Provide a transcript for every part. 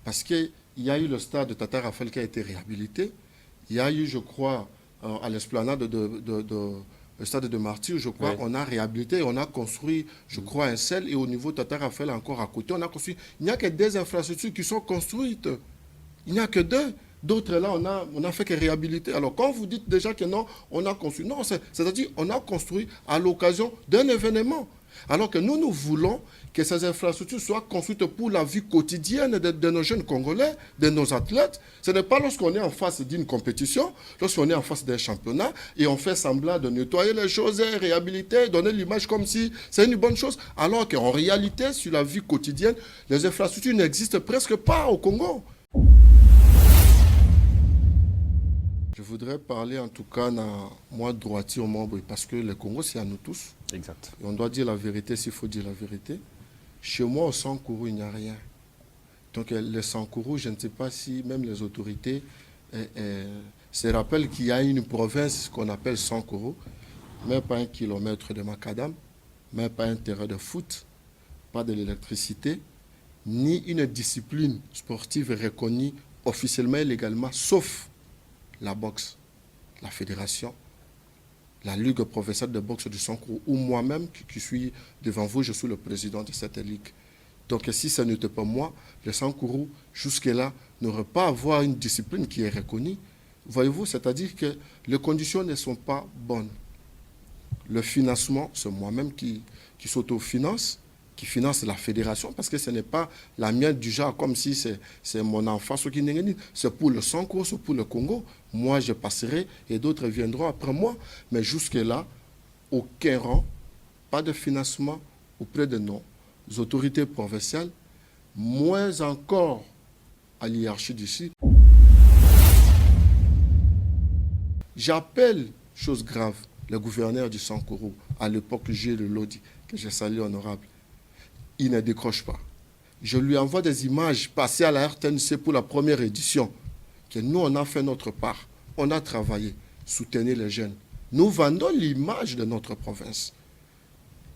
Parce qu'il y a eu le stade de Tata Raphaël qui a été réhabilité. Il y a eu, je crois, à l'esplanade le stade de Martyr, je crois, on a réhabilité, on a construit, je crois, un sel. Et au niveau de Tata Raphaël, encore à côté, on a construit. Il n'y a que des infrastructures qui sont construites. Il n'y a que deux. D'autres, là, on a fait que réhabiliter. Alors, quand vous dites déjà que non, on a construit. Non, c'est-à-dire on a construit à l'occasion d'un événement. Alors que nous voulons que ces infrastructures soient construites pour la vie quotidienne de nos jeunes Congolais, de nos athlètes. Ce n'est pas lorsqu'on est en face d'une compétition, lorsqu'on est en face d'un championnat, et on fait semblant de nettoyer les choses, réhabiliter, donner l'image comme si c'est une bonne chose. Alors qu'en réalité, sur la vie quotidienne, les infrastructures n'existent presque pas au Congo. Je voudrais parler en tout cas, moi, droitier au membre, parce que le Congo, c'est à nous tous. Exact. Et on doit dire la vérité s'il faut dire la vérité. Chez moi, au Sankourou, il n'y a rien. Donc, le Sankourou, je ne sais pas si même les autorités se rappellent qu'il y a une province qu'on appelle Sankourou, même pas 1 kilomètre de Macadam, même pas un terrain de foot, pas de l'électricité, ni une discipline sportive reconnue officiellement et légalement, sauf la boxe, la fédération, la Ligue professionnelle de boxe du Sankourou, ou moi-même qui suis devant vous, je suis le président de cette ligue. Donc si ce n'était pas moi, le Sankourou, jusque-là, n'aurait pas à avoir une discipline qui est reconnue. Voyez-vous, c'est-à-dire que les conditions ne sont pas bonnes. Le financement, c'est moi-même qui s'autofinance, qui finance la fédération, parce que ce n'est pas la mienne du genre comme si c'est mon enfant, ce qui n'est c'est pour le Sankourou, c'est pour le Congo. Moi, je passerai et d'autres viendront après moi. Mais jusque-là, aucun rang, pas de financement auprès de nos autorités provinciales, moins encore à l'hiérarchie d'ici. J'appelle, chose grave, le gouverneur du Sankourou, à l'époque Gilles Lodi, que je salue honorable. Il ne décroche pas. Je lui envoie des images passées à la RTNC pour la première édition, que nous, on a fait notre part. On a travaillé, soutenir les jeunes. Nous vendons l'image de notre province.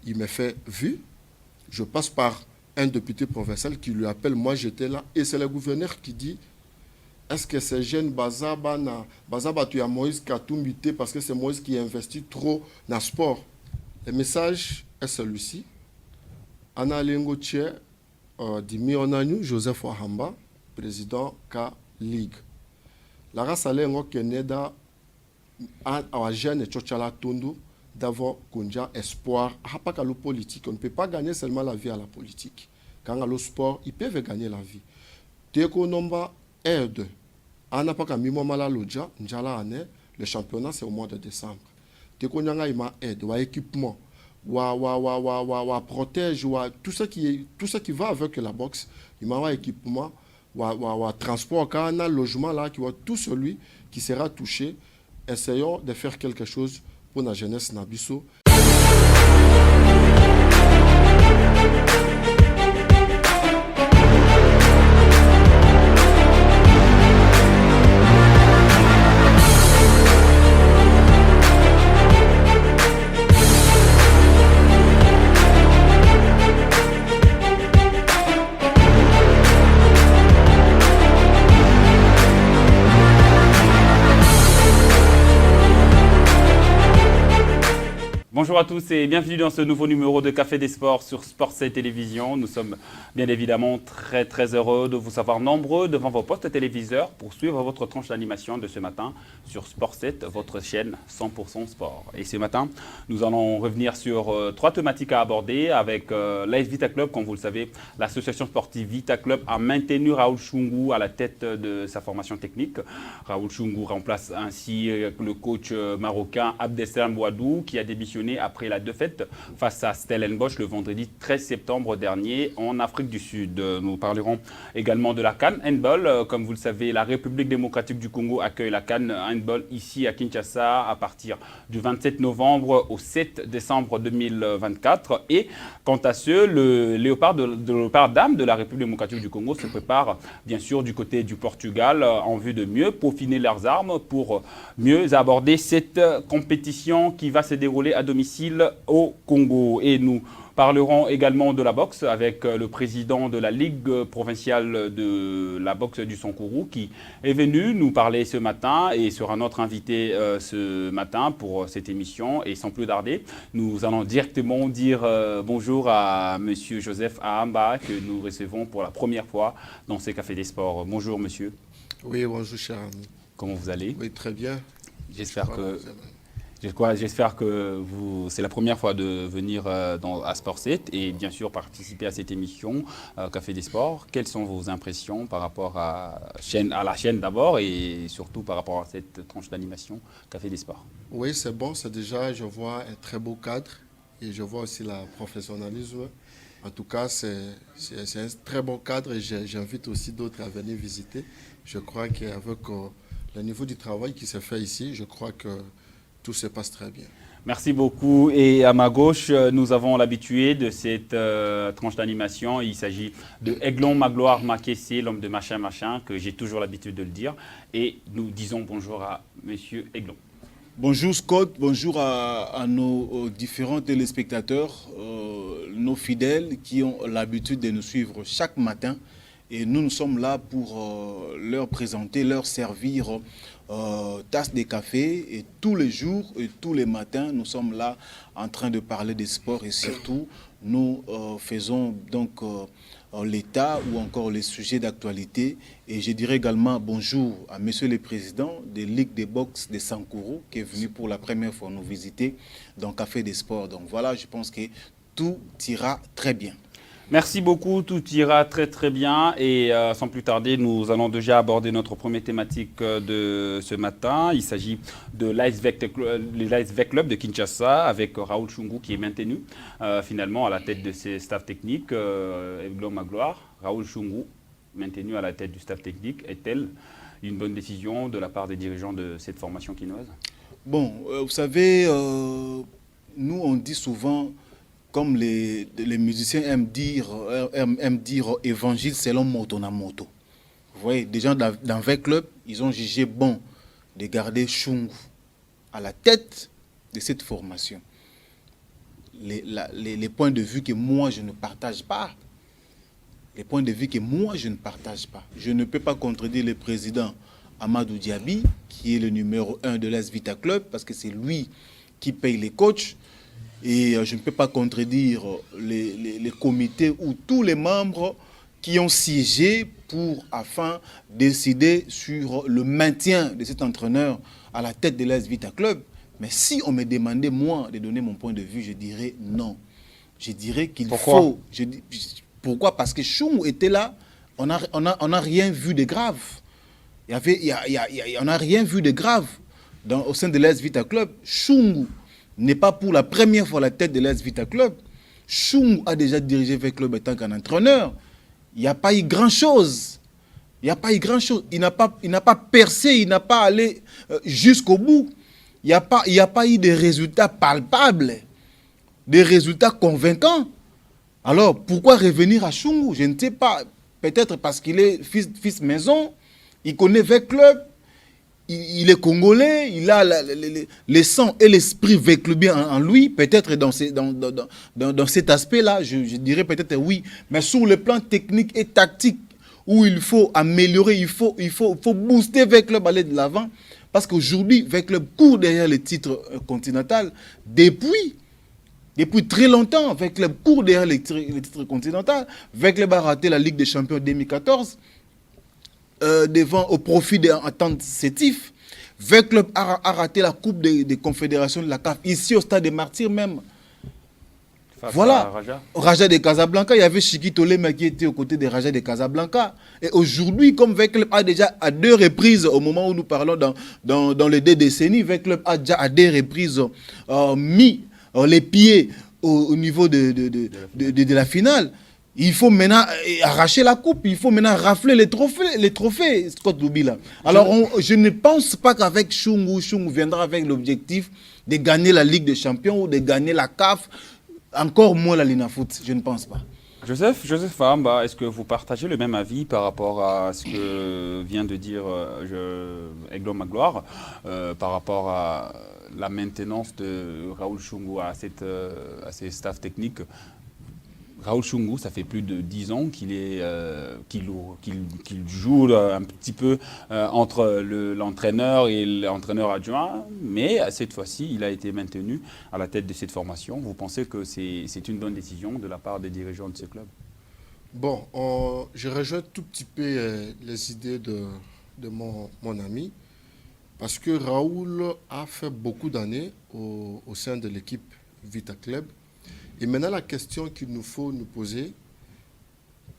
Il me fait vu. Je passe par un député provincial qui lui appelle, moi j'étais là, et c'est le gouverneur qui dit, est-ce que ces jeunes Bazaba tu as Moïse Katumbité parce que c'est Moïse qui investit trop dans le sport. Le message est celui-ci. Anna Lengotier, Dimi Onanu, Joseph Wahamba, président K League. La race Alengo Keneda a jeune et Tchotchala Tondo d'avoir Kunja espoir. Pas qu'à la politique, on ne peut pas gagner seulement la vie à la politique. Quand à le sport, ils peuvent gagner la vie. Teko Nomba aide. Ana pas qu'à Mimo Malaloja, Njala Ane, le championnat c'est au mois de décembre. Teko Nyanga ima aide, ou équipement. Protège, tout ce qui va avec la boxe, il m'a équipement, transport, un logement là, tout celui qui sera touché. Essayons de faire quelque chose pour la jeunesse Nabiso. Bonjour à tous et bienvenue dans ce nouveau numéro de Café des Sports sur Sport 7 Télévision. Nous sommes bien évidemment très heureux de vous savoir nombreux devant vos postes téléviseurs pour suivre votre tranche d'animation de ce matin sur Sport 7, votre chaîne 100% sport. Et ce matin, nous allons revenir sur 3 thématiques à aborder avec l'AS Vita Club. Comme vous le savez, l'association sportive Vita Club a maintenu Raoul Chungu à la tête de sa formation technique. Raoul Chungu remplace ainsi le coach marocain Abdeslam Bouadou qui a démissionné après la défaite face à Stellenbosch le vendredi 13 septembre dernier en Afrique du Sud. Nous parlerons également de la CAN Handball. Comme vous le savez, la République démocratique du Congo accueille la CAN Handball ici à Kinshasa à partir du 27 novembre au 7 décembre 2024. Et quant à ceux, le léopard dame de la République démocratique du Congo se prépare bien sûr du côté du Portugal en vue de mieux peaufiner leurs armes pour mieux aborder cette compétition qui va se dérouler à domicile au Congo. Et nous parlerons également de la boxe avec le président de la Ligue provinciale de la boxe du Sankourou qui est venu nous parler ce matin et sera notre invité ce matin pour cette émission. Et sans plus tarder, nous allons directement dire bonjour à Monsieur Joseph Ahamba que nous recevons pour la première fois dans ce Café des Sports. Bonjour monsieur. Oui, bonjour cher ami. Comment vous allez? Oui, très bien. J'espère que c'est la première fois de venir à Sport 7 et bien sûr participer à cette émission Café des Sports. Quelles sont vos impressions par rapport à la chaîne d'abord et surtout par rapport à cette tranche d'animation Café des Sports? Oui, c'est bon. C'est déjà, je vois un très beau cadre et je vois aussi le professionnalisme. En tout cas, c'est un très bon cadre et j'invite aussi d'autres à venir visiter. Je crois qu'avec le niveau du travail qui se fait ici, je crois que tout se passe très bien. Merci beaucoup. Et à ma gauche, nous avons l'habitué de cette tranche d'animation. Il s'agit de Aiglon Magloire Makessé, l'homme de machin machin, que j'ai toujours l'habitude de le dire. Et nous disons bonjour à Monsieur Aiglon. Bonjour Scott, bonjour à nos différents téléspectateurs, nos fidèles qui ont l'habitude de nous suivre chaque matin. Et nous sommes là pour leur présenter, leur servir tasse de café. Et tous les jours et tous les matins, nous sommes là en train de parler des sports et surtout, nous faisons donc l'état ou encore les sujets d'actualité. Et je dirais également bonjour à Monsieur le Président de Ligue de boxe de Sankourou qui est venu pour la première fois nous visiter dans Café des Sports. Donc voilà, je pense que tout ira très bien. Merci beaucoup, tout ira très très bien et sans plus tarder, nous allons déjà aborder notre première thématique de ce matin. Il s'agit de l'Iceberg Club de Kinshasa avec Raoul Chungu qui est maintenu finalement à la tête de ses staffs techniques, Aiglon Magloire. Raoul Chungu, maintenu à la tête du staff technique, est-elle une bonne décision de la part des dirigeants de cette formation quinoise? Bon, vous savez, nous on dit souvent, comme les musiciens aiment dire évangile selon moto na moto. Vous voyez, des gens dans 20 clubs, ils ont jugé bon de garder Chungu à la tête de cette formation. Les points de vue que moi je ne partage pas. Les points de vue que moi je ne partage pas. Je ne peux pas contredire le président Amadou Diaby, qui est le numéro 1 de l'AS Vita Club, parce que c'est lui qui paye les coachs. Et je ne peux pas contredire les comités ou tous les membres qui ont siégé afin de décider sur le maintien de cet entraîneur à la tête de l'AS Vita Club. Mais si on me demandait, moi, de donner mon point de vue, je dirais non. Je dirais qu'il faut... Pourquoi? Parce que Chungu était là, on n'a rien vu de grave. On n'a rien vu de grave au sein de l'AS Vita Club. Chungu n'est pas pour la première fois à la tête de l'AS Vita Club. Chungu a déjà dirigé le club en tant qu'entraîneur. Il n'y a pas eu grand-chose. Il n'a pas percé, il n'a pas allé jusqu'au bout. Il n'y a pas eu de résultats palpables, des résultats convaincants. Alors, pourquoi revenir à Chungu? Je ne sais pas. Peut-être parce qu'il est fils maison, il connaît le club. Il est congolais, il a le sang et l'esprit véclubien en lui, peut-être dans cet aspect-là, je dirais peut-être oui. Mais sur le plan technique et tactique, où il faut améliorer, il faut booster Veclub, aller de l'avant. Parce qu'aujourd'hui, Veclub court derrière le titre continental depuis très longtemps. Veclub court derrière le titre continental. Veclub a raté la Ligue des Champions 2014. Au profit des ententes sétifs. Veclub a raté la Coupe des Confédérations de la CAF, ici au Stade des Martyrs même. Voilà, Raja de Casablanca, il y avait Chiki Tolema qui était aux côtés de Raja de Casablanca. Et aujourd'hui, comme Veclub a déjà à 2 reprises, au moment où nous parlons dans les 2 décennies, Veclub a déjà à 2 reprises mis les pieds au niveau de la finale. Il faut maintenant arracher la coupe, il faut maintenant rafler les trophées, Scott Lubila. Alors, je ne pense pas qu'avec Chungu viendra avec l'objectif de gagner la Ligue des Champions ou de gagner la CAF, encore moins la Linafoot, je ne pense pas. Joseph Fahamba, est-ce que vous partagez le même avis par rapport à ce que vient de dire Aiglon Magloire par rapport à la maintenance de Raoul Chungu à ses staffs techniques? Raoul Chungu, ça fait plus de 10 ans qu'il joue un petit peu entre l'entraîneur et l'entraîneur adjoint, mais cette fois-ci, il a été maintenu à la tête de cette formation. Vous pensez que c'est une bonne décision de la part des dirigeants de ce club? Bon, je rejoins tout petit peu les idées de mon ami, parce que Raoul a fait beaucoup d'années au sein de l'équipe Vita Club. Et maintenant, la question qu'il nous faut nous poser,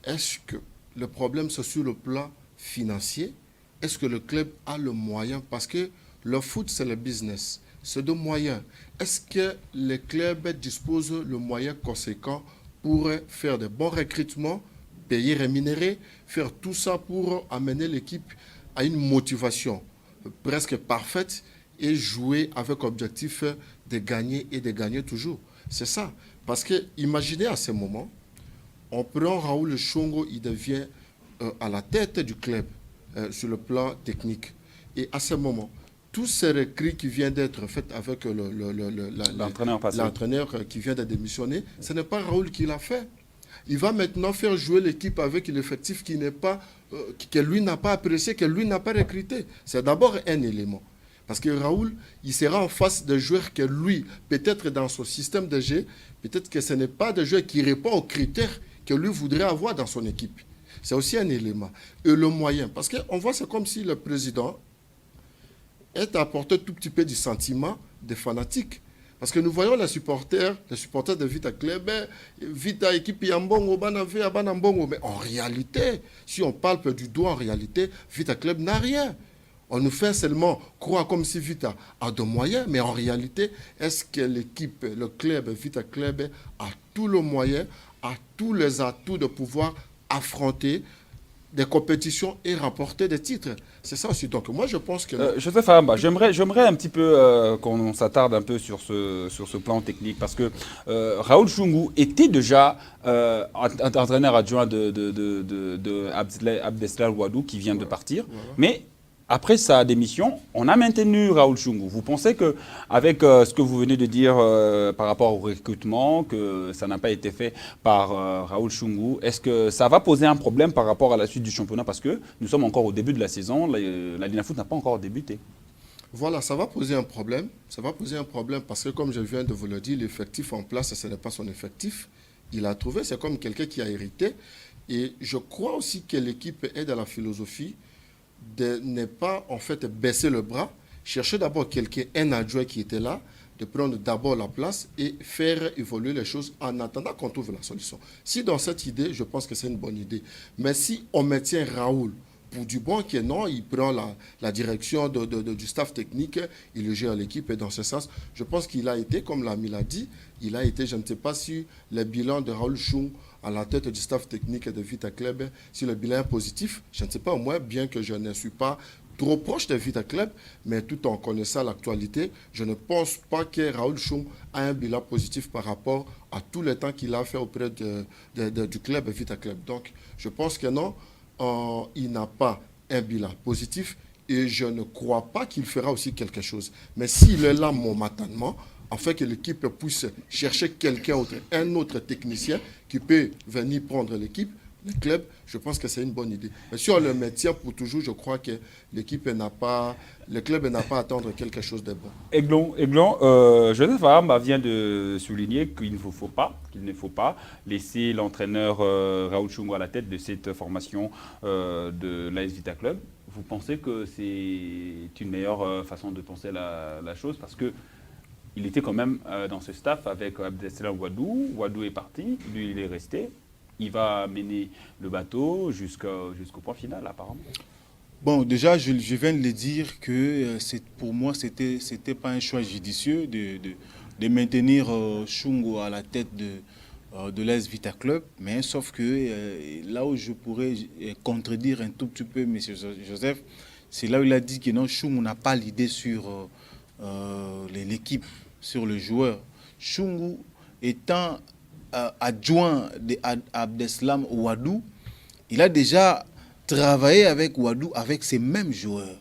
est-ce que le problème c'est sur le plan financier? Est-ce que le club a le moyen? Parce que le foot, c'est le business, c'est de moyens. Est-ce que les clubs disposent le moyen conséquent pour faire de bons recrutements, payer, rémunérer, faire tout ça pour amener l'équipe à une motivation presque parfaite et jouer avec objectif de gagner et de gagner toujours? C'est ça. Parce que imaginez à ce moment, on prend Raoul Chungu, il devient à la tête du club sur le plan technique. Et à ce moment, tous ces recrues qui viennent d'être faites avec l'entraîneur qui vient de démissionner, ce n'est pas Raoul qui l'a fait. Il va maintenant faire jouer l'équipe avec l'effectif qui n'est pas, que lui n'a pas apprécié, que lui n'a pas recruté. C'est d'abord un élément. Parce que Raoul, il sera en face de joueurs que lui, peut-être dans son système de jeu, peut-être que ce n'est pas des joueurs qui répondent aux critères que lui voudrait avoir dans son équipe. C'est aussi un élément. Et le moyen. Parce qu'on voit, c'est comme si le président est apporté tout petit peu du sentiment des fanatiques. Parce que nous voyons les supporters de Vita Club, Vita équipe Yambongo, Banave, Abanambongo. Mais en réalité, si on parle du doigt, en réalité, Vita Club n'a rien. On nous fait seulement croire comme si Vita a de moyens, mais en réalité, est-ce que l'équipe, le club, Vita Club, a tous les moyens, a tous les atouts de pouvoir affronter des compétitions et rapporter des titres? C'est ça aussi. Donc moi, je pense que... Joseph Aramba, j'aimerais un petit peu qu'on s'attarde un peu sur ce plan technique, parce que Raoul Chungu était déjà entraîneur adjoint de Abdeslam Ouaddou, qui vient de partir, mais... Après sa démission, on a maintenu Raoul Chungu. Vous pensez qu'avec ce que vous venez de dire par rapport au recrutement, que ça n'a pas été fait par Raoul Chungu, est-ce que ça va poser un problème par rapport à la suite du championnat? Parce que nous sommes encore au début de la saison, la Linafoot n'a pas encore débuté. Voilà, ça va poser un problème. Ça va poser un problème parce que, comme je viens de vous le dire, l'effectif en place, ce n'est pas son effectif. Il a trouvé, c'est comme quelqu'un qui a hérité. Et je crois aussi que l'équipe est dans la philosophie de ne pas en fait baisser le bras, chercher d'abord quelqu'un, un adjoint qui était là, de prendre d'abord la place et faire évoluer les choses en attendant qu'on trouve la solution. Si dans cette idée, je pense que c'est une bonne idée. Mais si on maintient Raoul pour du bon, que non, il prend la direction du staff technique, il gère l'équipe et dans ce sens, je pense qu'il a été, comme l'ami l'a dit, il a été, je ne sais pas si le bilan de Raoul Chungu à la tête du staff technique de Vita Club, si le bilan est positif, je ne sais pas, moi, bien que je ne suis pas trop proche de Vita Club, mais tout en connaissant l'actualité, je ne pense pas que Raoul Chungu a un bilan positif par rapport à tout le temps qu'il a fait auprès du club Vita Club. Donc, je pense que non, il n'a pas un bilan positif et je ne crois pas qu'il fera aussi quelque chose. Mais s'il est là momentanément, afin que l'équipe puisse chercher quelqu'un autre, un autre technicien qui peut venir prendre l'équipe, le club, je pense que c'est une bonne idée. Mais si on le maintient pour toujours, je crois que le club n'a pas à attendre quelque chose de bon. Aiglon, Joseph Aramba vient de souligner qu'il ne faut pas laisser l'entraîneur Raoul Chungu à la tête de cette formation de l'AS Vita Club. Vous pensez que c'est une meilleure façon de penser la chose? Parce que il était quand même dans ce staff avec Abdeslam Ouaddou. Ouaddou est parti, lui il est resté. Il va mener le bateau jusqu'au point final, apparemment. Bon, déjà, je viens de le dire que pour moi, c'était pas un choix judicieux de maintenir Chungu à la tête de l'AS Vita Club. Mais sauf que là où je pourrais contredire un tout petit peu M. Joseph, c'est là où il a dit que non, Chungu n'a pas l'idée sur l'équipe, sur le joueur. Chungu étant adjoint d'Abdeslam Ouaddou, il a déjà travaillé avec Ouaddou, avec ces mêmes joueurs.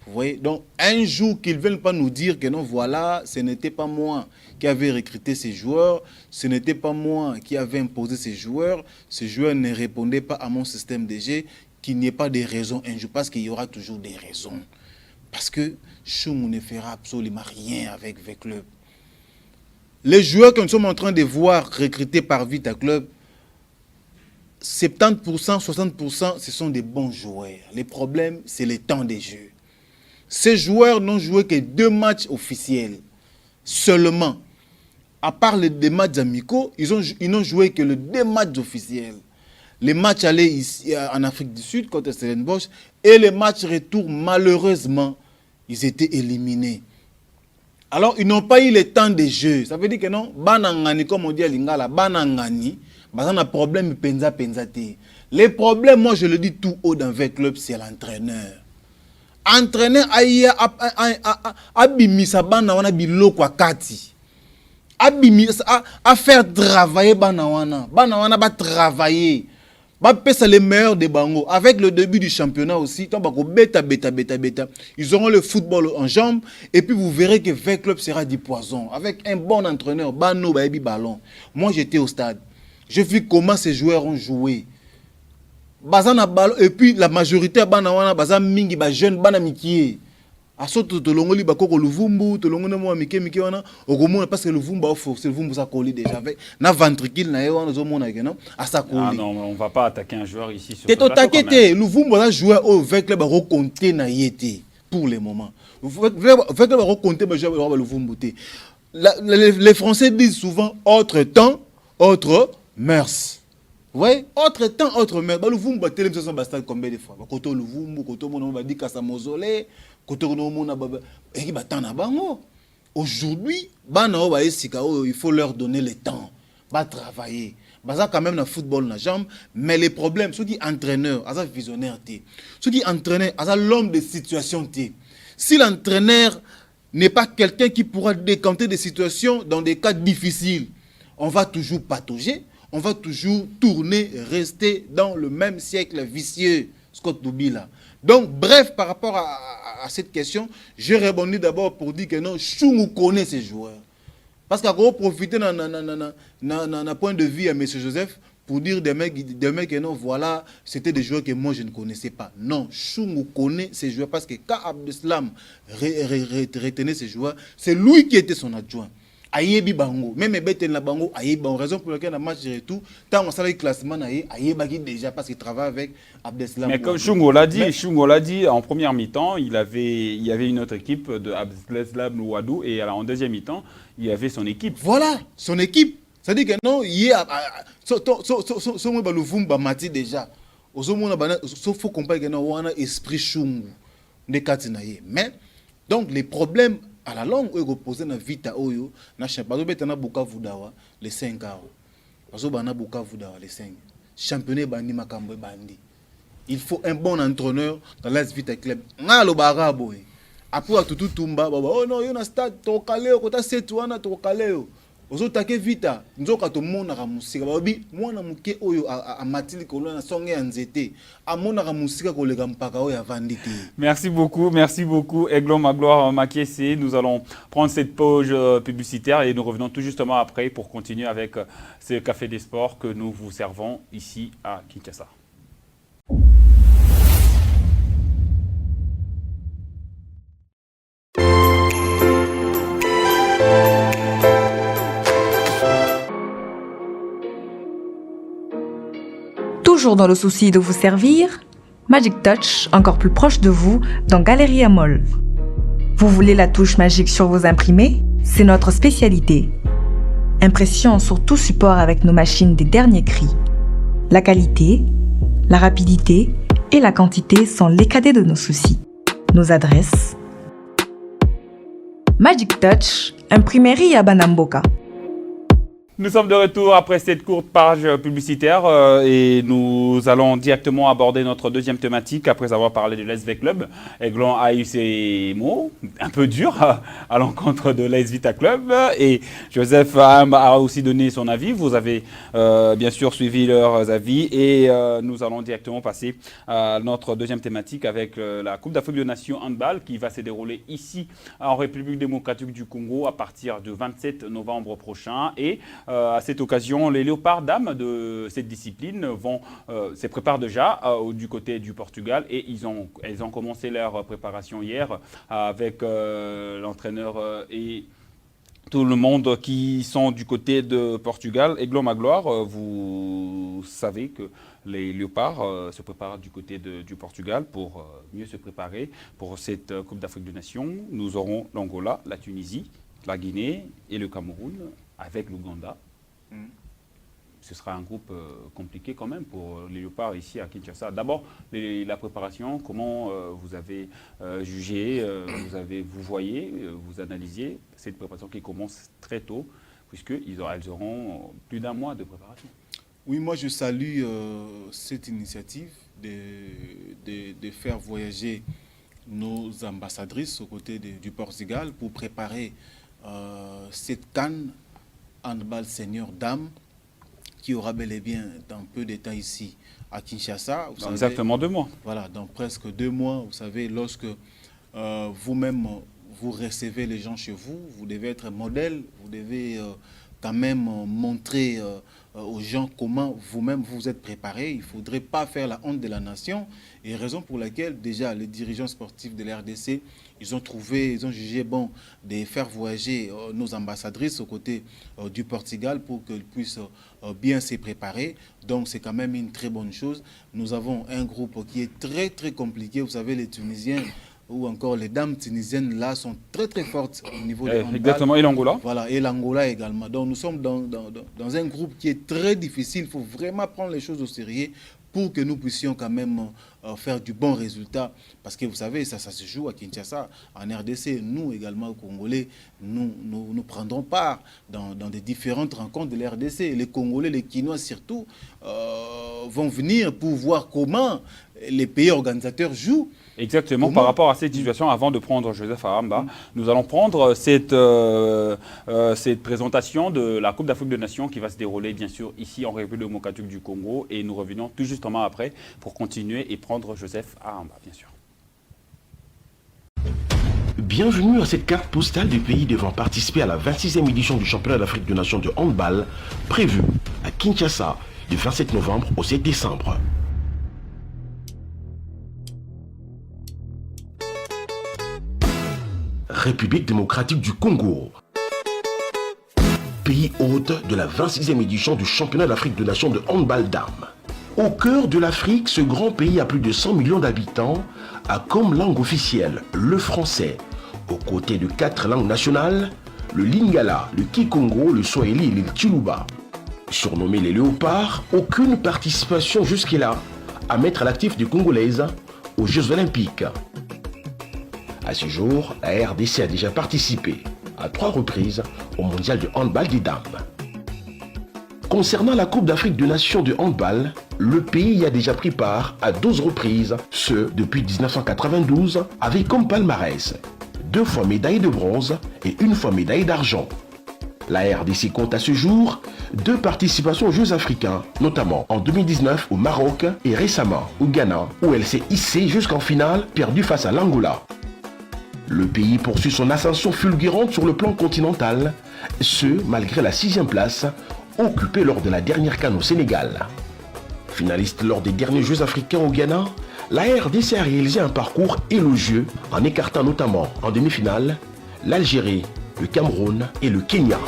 Vous voyez? Donc, un jour qu'ils ne veulent pas nous dire que non, voilà, ce n'était pas moi qui avais recruté ces joueurs, ce n'était pas moi qui avais imposé ces joueurs ne répondaient pas à mon système de jeu, qu'il n'y ait pas de raisons un jour, parce qu'il y aura toujours des raisons. Parce que Chungu ne fera absolument rien avec le club. Les joueurs que nous sommes en train de voir recrutés par Vita Club, 70%, 60%, ce sont des bons joueurs. Les problèmes, c'est le temps de jeu. Ces joueurs n'ont joué que 2 matchs officiels seulement. À part les 2 matchs amicaux, ils n'ont joué que les 2 matchs officiels. Les matchs allés ici en Afrique du Sud contre Stellenbosch et les matchs retour, malheureusement, ils étaient éliminés. Alors, ils n'ont pas eu le temps de jeu. Ça veut dire que non, banangani, comme on dit à Lingala, banangani, on a problème penza te. Les problèmes, moi je le dis tout haut dans le club, c'est l'entraîneur. Entraîneur abimisa bana wana biloko akati. Abimisa a faire travailler bana wana ba travailler. Ba pesa les meilleurs de bango. Avec le début du championnat aussi, tant bako beta. Ils auront le football en jambes et puis vous verrez que le club sera du poison. Avec un bon entraîneur, bano baebi ballon. Moi j'étais au stade. J'ai vu comment ces joueurs ont joué. Bazana ballon et puis la majorité bana wana bazan mingi ba jeune bana mikie. Asoto to longoli ba koko Luvumbu, to longona mo mike wana okomona parce que Luvumbu a forcé Luvumbu ça collé déjà avec na ventricule na yo zo mona ke non à ça collé. Ah non, on va pas attaquer un joueur ici sur ce plateau. T'es Luvumbu a joué au avec le ba recompter na yété pour le moment. Avec le ba recompter ba jouer ba Luvumbu té. Les Français disent souvent autre temps, autre mœurs. Oui, autre temps, autre mœurs. Ba Luvumbu ba télé ça basta combien de fois. Ba koto Luvumbu, koto mona ba di kasa mausolée. Aujourd'hui, il faut leur donner le temps, va travailler. Baza quand même dans le football na jambe, mais les problèmes, ceux qui entraîneur, asa visionnaire ceux qui entraîneur, asa l'homme de situation Si l'entraîneur n'est pas quelqu'un qui pourra décanter des situations dans des cas difficiles, on va toujours patauger, on va toujours tourner, rester dans le même siècle vicieux. Scott Dubila. Donc, bref, par rapport à cette question, je répondis d'abord pour dire que non, Chungu connaît ces joueurs. Parce qu'il a profité d'un point de vue à M. Joseph pour dire des mecs que non, voilà, c'était des joueurs que moi je ne connaissais pas. Non, Chungu connaît ces joueurs parce que quand Abdeslam retenait ces joueurs, c'est lui qui était son adjoint. Ayebi bango même beten la bango ayebi bango raison pour laquelle la match de retour tant on sait le classement ayebaki déjà parce qu'il travaille avec Abdeslam. Mais comme Chungu l'a dit en première mi-temps, il y avait une autre équipe de Abdeslam Ouadou et alors, en deuxième mi-temps, il y avait son équipe. Voilà, son équipe. Ça dit que non, il y a so mo ba Luvumba mati déjà. Ozomona bana so faut comprendre que non wana esprit Chungu de katinaye. Mais donc les problèmes à la longue, on pose na vita oyo na championnat betana Bukavu dawa les 5 ans. Bazo bana Bukavu dawa les 5. Championnat bandi makambo bandi. Il faut un bon entraîneur dans l'AS Vita Club. Ngalo barabo. Après tout tumba baba oh non yo na stade to kaleo kota setu wana to kaleo. Ozo take vita nzoka to mona ka musika babi mwana muke oyo a matili ko na songe ya nzete amona ka musika ko lega mpaka oyo avandiki. Merci beaucoup Aiglon Magloire Makiese. Nous allons prendre cette pause publicitaire et nous revenons tout justement après pour continuer avec ce café des sports que nous vous servons ici à Kinshasa. Toujours dans le souci de vous servir, Magic Touch, encore plus proche de vous, dans Galerie Amol. Vous voulez la touche magique sur vos imprimés? C'est notre spécialité. Impression sur tout support avec nos machines des derniers cris. La qualité, la rapidité et la quantité sont les cadets de nos soucis. Nos adresses: Magic Touch, imprimerie à Banamboka. Nous sommes de retour après cette courte page publicitaire et nous allons directement aborder notre deuxième thématique après avoir parlé de l'SV Club. Aiglon a eu ses mots un peu durs à l'encontre de l'AS Vita Club et Joseph a aussi donné son avis. Vous avez bien sûr suivi leurs avis et nous allons directement passer à notre deuxième thématique avec la Coupe d'Afrique des Nations handball qui va se dérouler ici en République démocratique du Congo à partir du 27 novembre prochain et à cette occasion, les léopards dames de cette discipline se préparent déjà du côté du Portugal et elles ont commencé leur préparation hier avec l'entraîneur et tout le monde qui sont du côté de Portugal. Aiglon Magloire, vous savez que les léopards se préparent du côté du Portugal pour mieux se préparer pour cette Coupe d'Afrique des Nations. Nous aurons l'Angola, la Tunisie, la Guinée et le Cameroun avec l'Ouganda. Ce sera un groupe compliqué quand même pour les léopards ici à Kinshasa. D'abord, la préparation, comment vous avez jugé, vous voyez, vous analysiez cette préparation qui commence très tôt, puisqu'elles auront plus d'un mois de préparation. Oui, moi je salue cette initiative de faire voyager nos ambassadrices aux côtés du Portugal pour préparer cette CAN handball senior dames qui aura bel et bien dans peu de temps ici à Kinshasa. Dans exactement 2 mois. Voilà, dans presque 2 mois. Vous savez, lorsque vous-même vous recevez les gens chez vous, vous devez être modèle, vous devez quand même montrer aux gens comment vous-même vous êtes préparé. Il ne faudrait pas faire la honte de la nation. Et raison pour laquelle déjà les dirigeants sportifs de la RDC, ils ont jugé bon de faire voyager nos ambassadrices aux côtés du Portugal pour qu'elles puissent bien se préparer. Donc c'est quand même une très bonne chose. Nous avons un groupe qui est très très compliqué. Vous savez, les Tunisiens ou encore les dames tunisiennes là sont très très fortes au niveau du handball. Exactement, et l'Angola. Voilà, et l'Angola également. Donc nous sommes dans un groupe qui est très difficile. Il faut vraiment prendre les choses au sérieux pour que nous puissions quand même faire du bon résultat. Parce que vous savez, ça se joue à Kinshasa, en RDC. Nous également, aux Congolais, nous prendrons part dans des différentes rencontres de la RDC. Les Congolais, les Kinois surtout, vont venir pour voir comment les pays organisateurs jouent. Exactement, par rapport à cette situation, avant de prendre Joseph Aramba, nous allons prendre cette présentation de la Coupe d'Afrique des Nations qui va se dérouler bien sûr ici en République démocratique du Congo et nous revenons tout justement après pour continuer et prendre Joseph Aramba, bien sûr. Bienvenue à cette carte postale du pays devant participer à la 26e édition du championnat d'Afrique des Nations de handball prévue à Kinshasa du 27 novembre au 7 décembre. République démocratique du Congo, pays hôte de la 26e édition du championnat d'Afrique des Nations de handball dames. Au cœur de l'Afrique, ce grand pays à plus de 100 millions d'habitants a comme langue officielle le français, aux côtés de 4 langues nationales, le lingala, le kikongo, le swahili et le tsholuba. Surnommés les léopards, aucune participation jusque-là à mettre à l'actif des Congolaises aux Jeux Olympiques. À ce jour, la RDC a déjà participé à 3 reprises au mondial de handball des dames. Concernant la Coupe d'Afrique des Nations de handball, le pays y a déjà pris part à 12 reprises, ce depuis 1992, avec comme palmarès 2 fois médaille de bronze et 1 fois médaille d'argent. La RDC compte à ce jour 2 participations aux Jeux africains, notamment en 2019 au Maroc et récemment au Ghana, où elle s'est hissée jusqu'en finale, perdue face à l'Angola. Le pays poursuit son ascension fulgurante sur le plan continental, ce malgré la 6e place occupée lors de la dernière CAN au Sénégal. Finaliste lors des derniers Jeux africains au Ghana, la RDC a réalisé un parcours élogieux en écartant notamment en demi-finale l'Algérie, le Cameroun et le Kenya.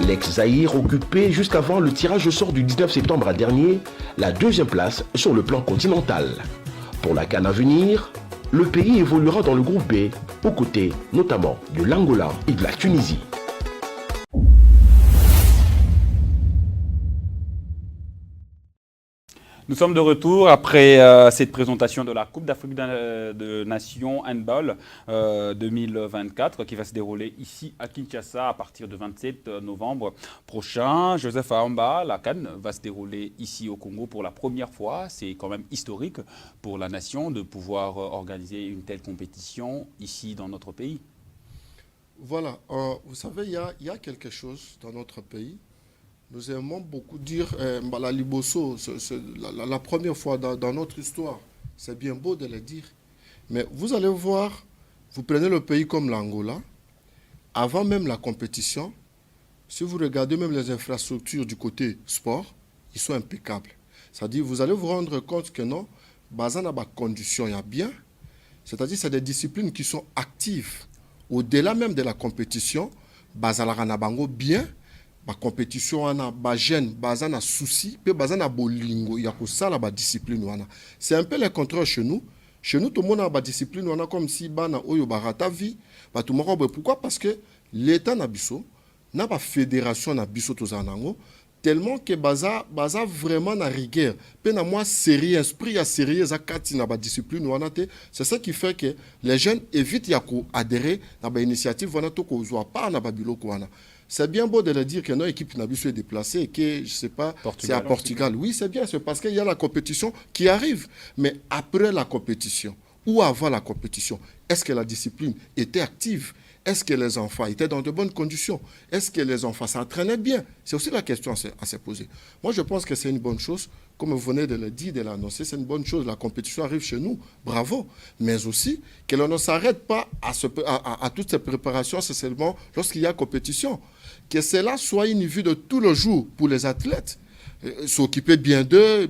L'ex-Zaïre occupait jusqu'avant le tirage au sort du 19 septembre dernier la 2e place sur le plan continental. Pour la CAN à venir, le pays évoluera dans le groupe B, aux côtés notamment de l'Angola et de la Tunisie. Nous sommes de retour après cette présentation de la Coupe d'Afrique de Nations Handball 2024 qui va se dérouler ici à Kinshasa à partir du 27 novembre prochain. Joseph Ahamba, la CAN va se dérouler ici au Congo pour la première fois. C'est quand même historique pour la nation de pouvoir organiser une telle compétition ici dans notre pays. Voilà, vous savez, il y a quelque chose dans notre pays. Nous aimons beaucoup dire la Liboso, la première fois dans notre histoire. C'est bien beau de le dire. Mais vous allez voir, vous prenez le pays comme l'Angola, avant même la compétition, si vous regardez même les infrastructures du côté sport, ils sont impeccables. C'est-à-dire, vous allez vous rendre compte que non, basé sur les conditions, il y a bien. C'est-à-dire, c'est des disciplines qui sont actives. Au-delà même de la compétition, basé sur la bien. La compétition wana ba jeune baza na souci pe baza na bolingo ya ko sala ba discipline wana. C'est un peu le contraire chez nous. Chez nous tout le monde a ba discipline wana comme si bana oyo barata vie ba tout moko. Pourquoi? Parce que l'état na biso na ba fédération na biso tozanango tellement que baza vraiment na rigueur pe na moi sérieux esprit ya sérieux za kati na ba discipline wana te. C'est ça qui fait que les jeunes évitent ya ko adhérer na ba initiative wana to ko zwa pas na ba biloko wana. C'est bien beau de le dire que notre équipe n'a pas déplacée et que, je sais pas, c'est à Portugal. Oui, c'est bien, c'est parce qu'il y a la compétition qui arrive. Mais après la compétition ou avant la compétition, est-ce que la discipline était active? Est-ce que les enfants étaient dans de bonnes conditions? Est-ce que les enfants s'entraînaient bien? C'est aussi la question à se poser. Moi, je pense que c'est une bonne chose. Comme vous venez de le dire, de l'annoncer, c'est une bonne chose. La compétition arrive chez nous, bravo. Mais aussi, que l'on ne s'arrête pas à toutes ces préparations, c'est seulement lorsqu'il y a compétition. Que cela soit une vue de tous les jours pour les athlètes. S'occuper bien d'eux,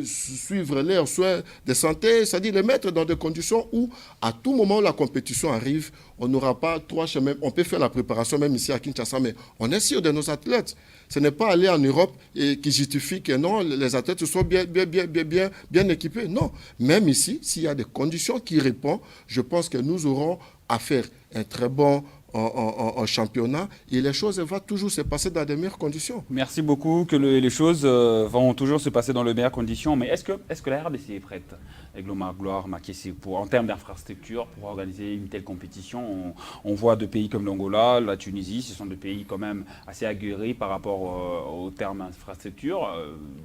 suivre leurs soins de santé, c'est-à-dire les mettre dans des conditions où, à tout moment où la compétition arrive, on n'aura pas trois chemins. On peut faire la préparation même ici à Kinshasa, mais on est sûr de nos athlètes. Ce n'est pas aller en Europe et qui justifie que non, les athlètes sont bien équipés. Non, même ici, s'il y a des conditions qui répondent, je pense que nous aurons à faire un très bon en championnat et les choses vont toujours se passer dans de meilleures conditions. Merci beaucoup, que les choses vont toujours se passer dans de meilleures conditions. Mais est-ce que la RDC est prête, avec Glomar Gloire, Makessi, en termes d'infrastructures, pour organiser une telle compétition? On voit des pays comme l'Angola, la Tunisie, ce sont des pays quand même assez aguerris par rapport aux termes d'infrastructures.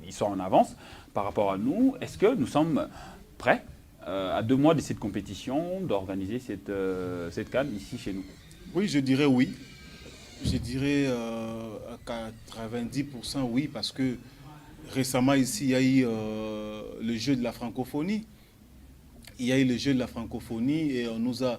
Ils sont en avance par rapport à nous. Est-ce que nous sommes prêts, à 2 mois de cette compétition, d'organiser cette CAN ici chez nous? Oui, je dirais oui. Je dirais à 90% oui, parce que récemment ici, il y a eu le jeu de la francophonie. Il y a eu le jeu de la francophonie et on nous a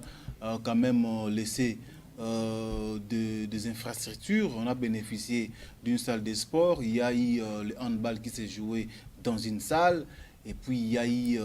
quand même laissé des infrastructures. On a bénéficié d'une salle de sport. Il y a eu le handball qui s'est joué dans une salle. Et puis il y a eu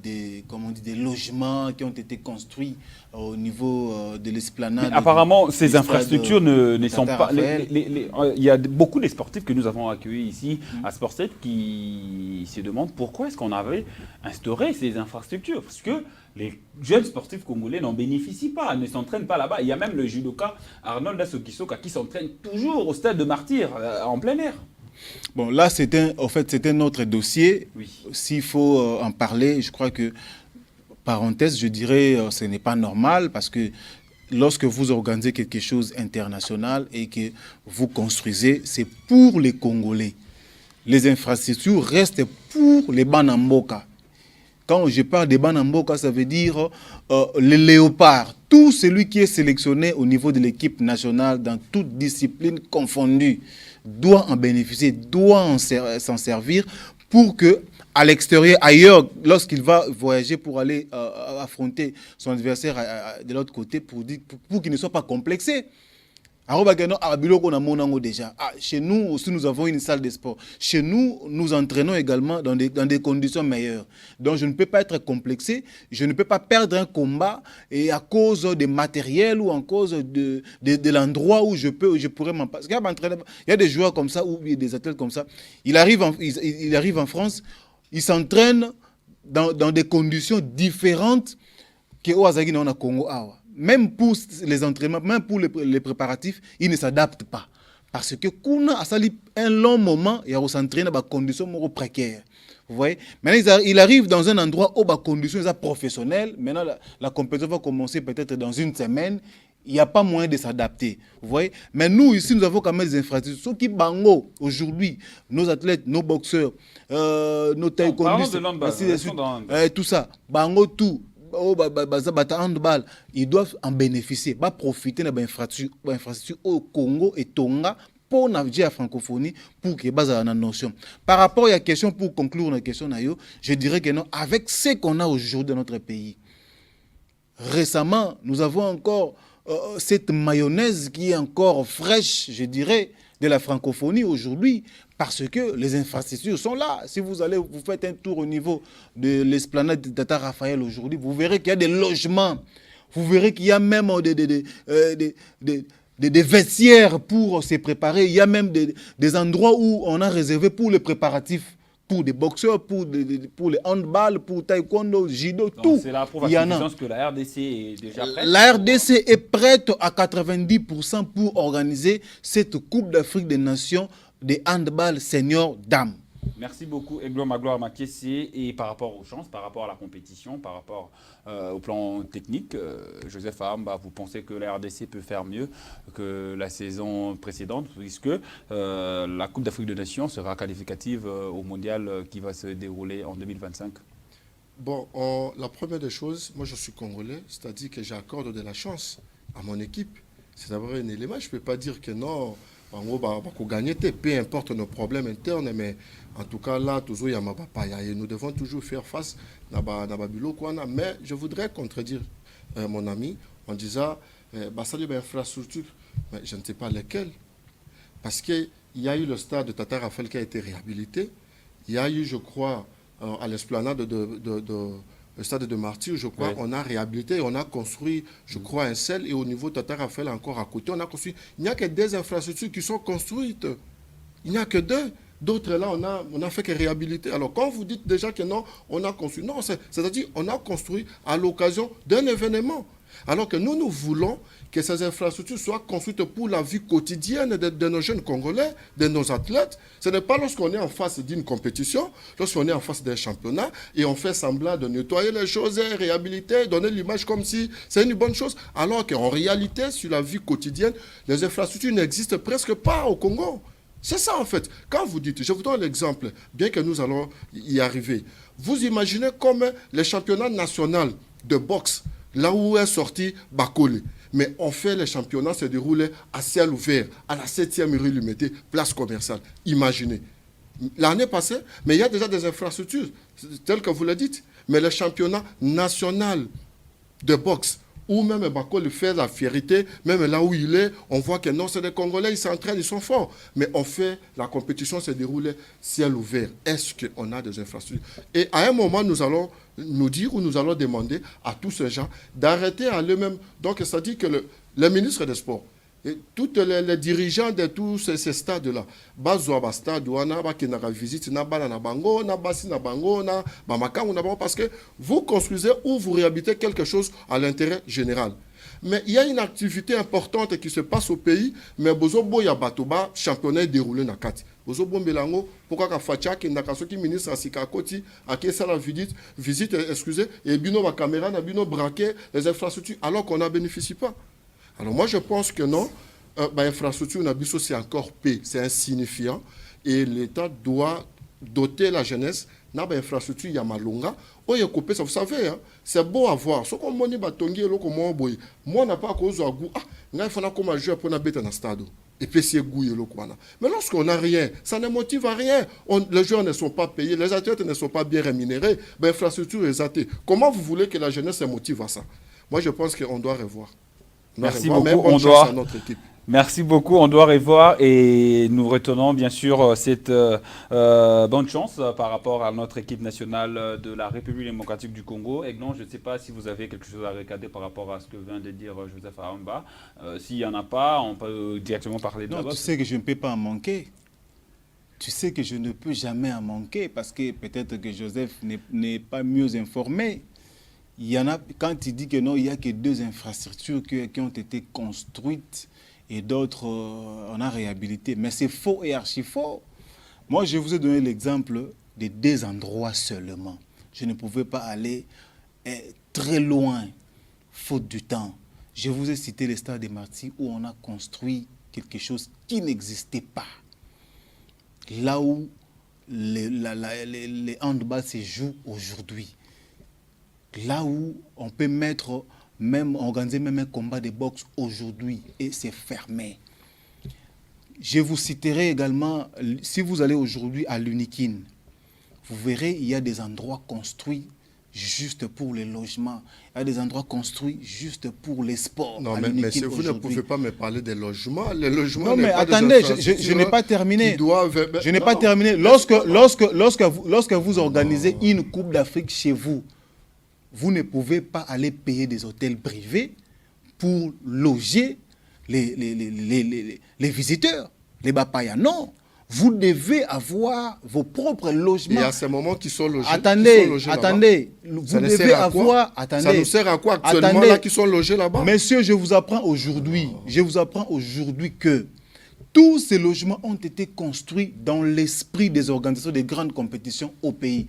des logements qui ont été construits au niveau de l'esplanade. Apparemment, ces infrastructures ne sont pas... Il y a beaucoup de sportifs que nous avons accueillis ici à Sportset qui se demandent pourquoi est-ce qu'on avait instauré ces infrastructures. Parce que les jeunes sportifs congolais n'en bénéficient pas, ne s'entraînent pas là-bas. Il y a même le judoka Arnold Asokisoka qui s'entraîne toujours au stade de Martyr, en plein air. Bon, là, c'était un autre dossier. Oui. S'il faut en parler, je crois que, parenthèse, je dirais, ce n'est pas normal parce que lorsque vous organisez quelque chose international et que vous construisez, c'est pour les Congolais. Les infrastructures restent pour les Banamboka. Quand je parle des Banamboka, ça veut dire les léopards. Tout celui qui est sélectionné au niveau de l'équipe nationale dans toute discipline confondue doit en bénéficier, doit s'en servir pour que, à l'extérieur, ailleurs, lorsqu'il va voyager pour aller affronter son adversaire de l'autre côté, pour qu'il ne soit pas complexé. Déjà. Chez nous aussi, nous avons une salle de sport. Chez nous, nous entraînons également dans des conditions meilleures. Donc, je ne peux pas être complexé. Je ne peux pas perdre un combat et à cause des matériels ou à cause de l'endroit où je pourrais m'en passer. Il y a des joueurs comme ça ou des athlètes comme ça. Il arrive en France, il s'entraîne dans des conditions différentes qu'au Azagi dans le Congo. Même pour les entraînements, même pour les préparatifs, ils ne s'adaptent pas. Parce que Kuna a sali un long moment, il y a s'entraîner dans des conditions précaires. Vous voyez? Maintenant, il arrive dans un endroit où les conditions sont professionnelles. Maintenant, la compétition va commencer peut-être dans une semaine. Il n'y a pas moyen de s'adapter. Vous voyez? Mais nous, ici, nous avons quand même des infrastructures. Ceux qui bango aujourd'hui, nos athlètes, nos boxeurs, nos taekwondistes, tout ça, bango tout. Handball, ils doivent en bénéficier, profiter de l'infrastructure au Congo et Tonga pour naviguer à la francophonie pour que base la notion. Par rapport à la question, pour conclure la question, je dirais que non, avec ce qu'on a aujourd'hui dans notre pays, récemment, nous avons encore cette mayonnaise qui est encore fraîche, je dirais, de la francophonie aujourd'hui, parce que les infrastructures sont là. Si vous allez, vous faites un tour au niveau de l'esplanade de Tata Raphaël aujourd'hui, vous verrez qu'il y a des logements, vous verrez qu'il y a même des vestiaires pour se préparer, il y a même des endroits où on a réservé pour les préparatifs, pour des boxeurs, pour les handball, pour taekwondo, judo, tout. C'est la preuve que la RDC est déjà prête. La RDC est prête à 90% pour organiser cette Coupe d'Afrique des Nations de handball senior dames. Merci beaucoup, Eglo Magloire Makessi. Et par rapport aux chances, par rapport à la compétition, par rapport au plan technique, Joseph Ahamba, vous pensez que la RDC peut faire mieux que la saison précédente, puisque la Coupe d'Afrique des Nations sera qualificative au mondial qui va se dérouler en 2025? Bon, la première des choses, moi je suis congolais, c'est-à-dire que j'accorde de la chance à mon équipe. C'est d'abord un élément, je ne peux pas dire que non. En gros, peu importe nos problèmes internes, mais en tout cas, là, toujours, il y a ma papaya. Et nous devons toujours faire face à la mais je voudrais contredire mon ami en disant, ça y a infrastructure, mais je ne sais pas lesquelles. Parce qu'il y a eu le stade de Tata Raphaël qui a été réhabilité. Il y a eu, je crois, à l'esplanade le stade de Martyr, je crois, on a réhabilité, on a construit, je crois, un sel. Et au niveau de Tata Raphaël, encore à côté, on a construit. Il n'y a que des infrastructures qui sont construites. Il n'y a que deux. D'autres, là, on a fait que réhabiliter. Alors, quand vous dites déjà que non, on a construit. Non, c'est-à-dire on a construit à l'occasion d'un événement. Alors que nous voulons que ces infrastructures soient construites pour la vie quotidienne de nos jeunes Congolais, de nos athlètes. Ce n'est pas lorsqu'on est en face d'une compétition, lorsqu'on est en face d'un championnat et on fait semblant de nettoyer les choses, réhabiliter, donner l'image comme si c'est une bonne chose. Alors qu'en réalité, sur la vie quotidienne, les infrastructures n'existent presque pas au Congo. C'est ça en fait. Quand vous dites, je vous donne l'exemple, bien que nous allons y arriver, vous imaginez comme les championnats nationaux de boxe, là où est sorti Bakole. Mais on fait les championnats se dérouler à ciel ouvert, à la 7e rue Lumété, place commerciale. Imaginez. L'année passée, mais il y a déjà des infrastructures, telles que vous le dites. Mais le championnat national de boxe, où même Bakole fait la fierté, même là où il est, on voit que non, c'est des Congolais, ils s'entraînent, ils sont forts. Mais on fait la compétition se dérouler ciel ouvert. Est-ce qu'on a des infrastructures? Et à un moment, nous allons nous dire ou nous allons demander à tous ces gens d'arrêter à eux-mêmes. Donc, ça dit que le ministre des Sports, et tous les dirigeants de tous ces stades-là, parce que vous construisez ou vous réhabilitez quelque chose à l'intérêt général. Mais il y a une activité importante qui se passe au pays, mais bozobo ya batoba championnat déroulé na kati. Bozobo melango pourquoi ka facha ki ndaka soki ministre asika koti akesa la visite excusez et bino ba caméra na bino braquer les infrastructures alors qu'on n'en bénéficie pas. Alors moi je pense que non, l'infrastructure nabiso c'est encore P, c'est insignifiant et l'État doit doter la jeunesse na infrastructure ya malonga oyo coupé ça vous savez hein, c'est beau à voir ce qu'on moni batongi eloko mo boy moi n'a pas cause à goût ngai fana comme jouer pour na beta na stade et puis c'est goût eloko wana mais lorsqu'on n'a rien ça ne motive à rien les joueurs ne sont pas payés les athlètes ne sont pas bien rémunérés infrastructure est zatée. Comment vous voulez que la jeunesse se motive à ça? Moi je pense qu'on doit revoir. Merci beaucoup, on doit... notre équipe. Merci beaucoup, on doit revoir et nous retenons bien sûr cette bonne chance par rapport à notre équipe nationale de la République démocratique du Congo. Aiglon, je ne sais pas si vous avez quelque chose à regarder par rapport à ce que vient de dire Joseph Ahamba. S'il n'y en a pas, on peut directement parler de la boxe. Tu sais que je ne peux pas en manquer. Tu sais que je ne peux jamais en manquer parce que peut-être que Joseph n'est pas mieux informé. Il y en a, quand il dit que non, il n'y a que 2 infrastructures qui ont été construites et d'autres on a réhabilité. Mais c'est faux et archi faux. Moi, je vous ai donné l'exemple de 2 endroits seulement. Je ne pouvais pas aller très loin, faute du temps. Je vous ai cité le stade des Martyrs où on a construit quelque chose qui n'existait pas. Là où les handball se jouent aujourd'hui. Là où on peut organiser même un combat de boxe aujourd'hui et c'est fermé. Je vous citerai également, si vous allez aujourd'hui à l'Unikin, vous verrez, il y a des endroits construits juste pour les logements. Il y a des endroits construits juste pour les sports. Non, mais vous ne pouvez pas me parler des logements. Les logements, non, mais attendez, je n'ai pas terminé. Je n'ai pas terminé. Lorsque vous organisez une Coupe d'Afrique chez vous, vous ne pouvez pas aller payer des hôtels privés pour loger les visiteurs, les Bapaya. Non. Vous devez avoir vos propres logements. Et à ces moments qui sont logés. Attendez. Vous devez avoir. Ça nous sert à quoi actuellement là qui sont logés là-bas? Monsieur, je vous apprends aujourd'hui que tous ces logements ont été construits dans l'esprit des organisations des grandes compétitions au pays.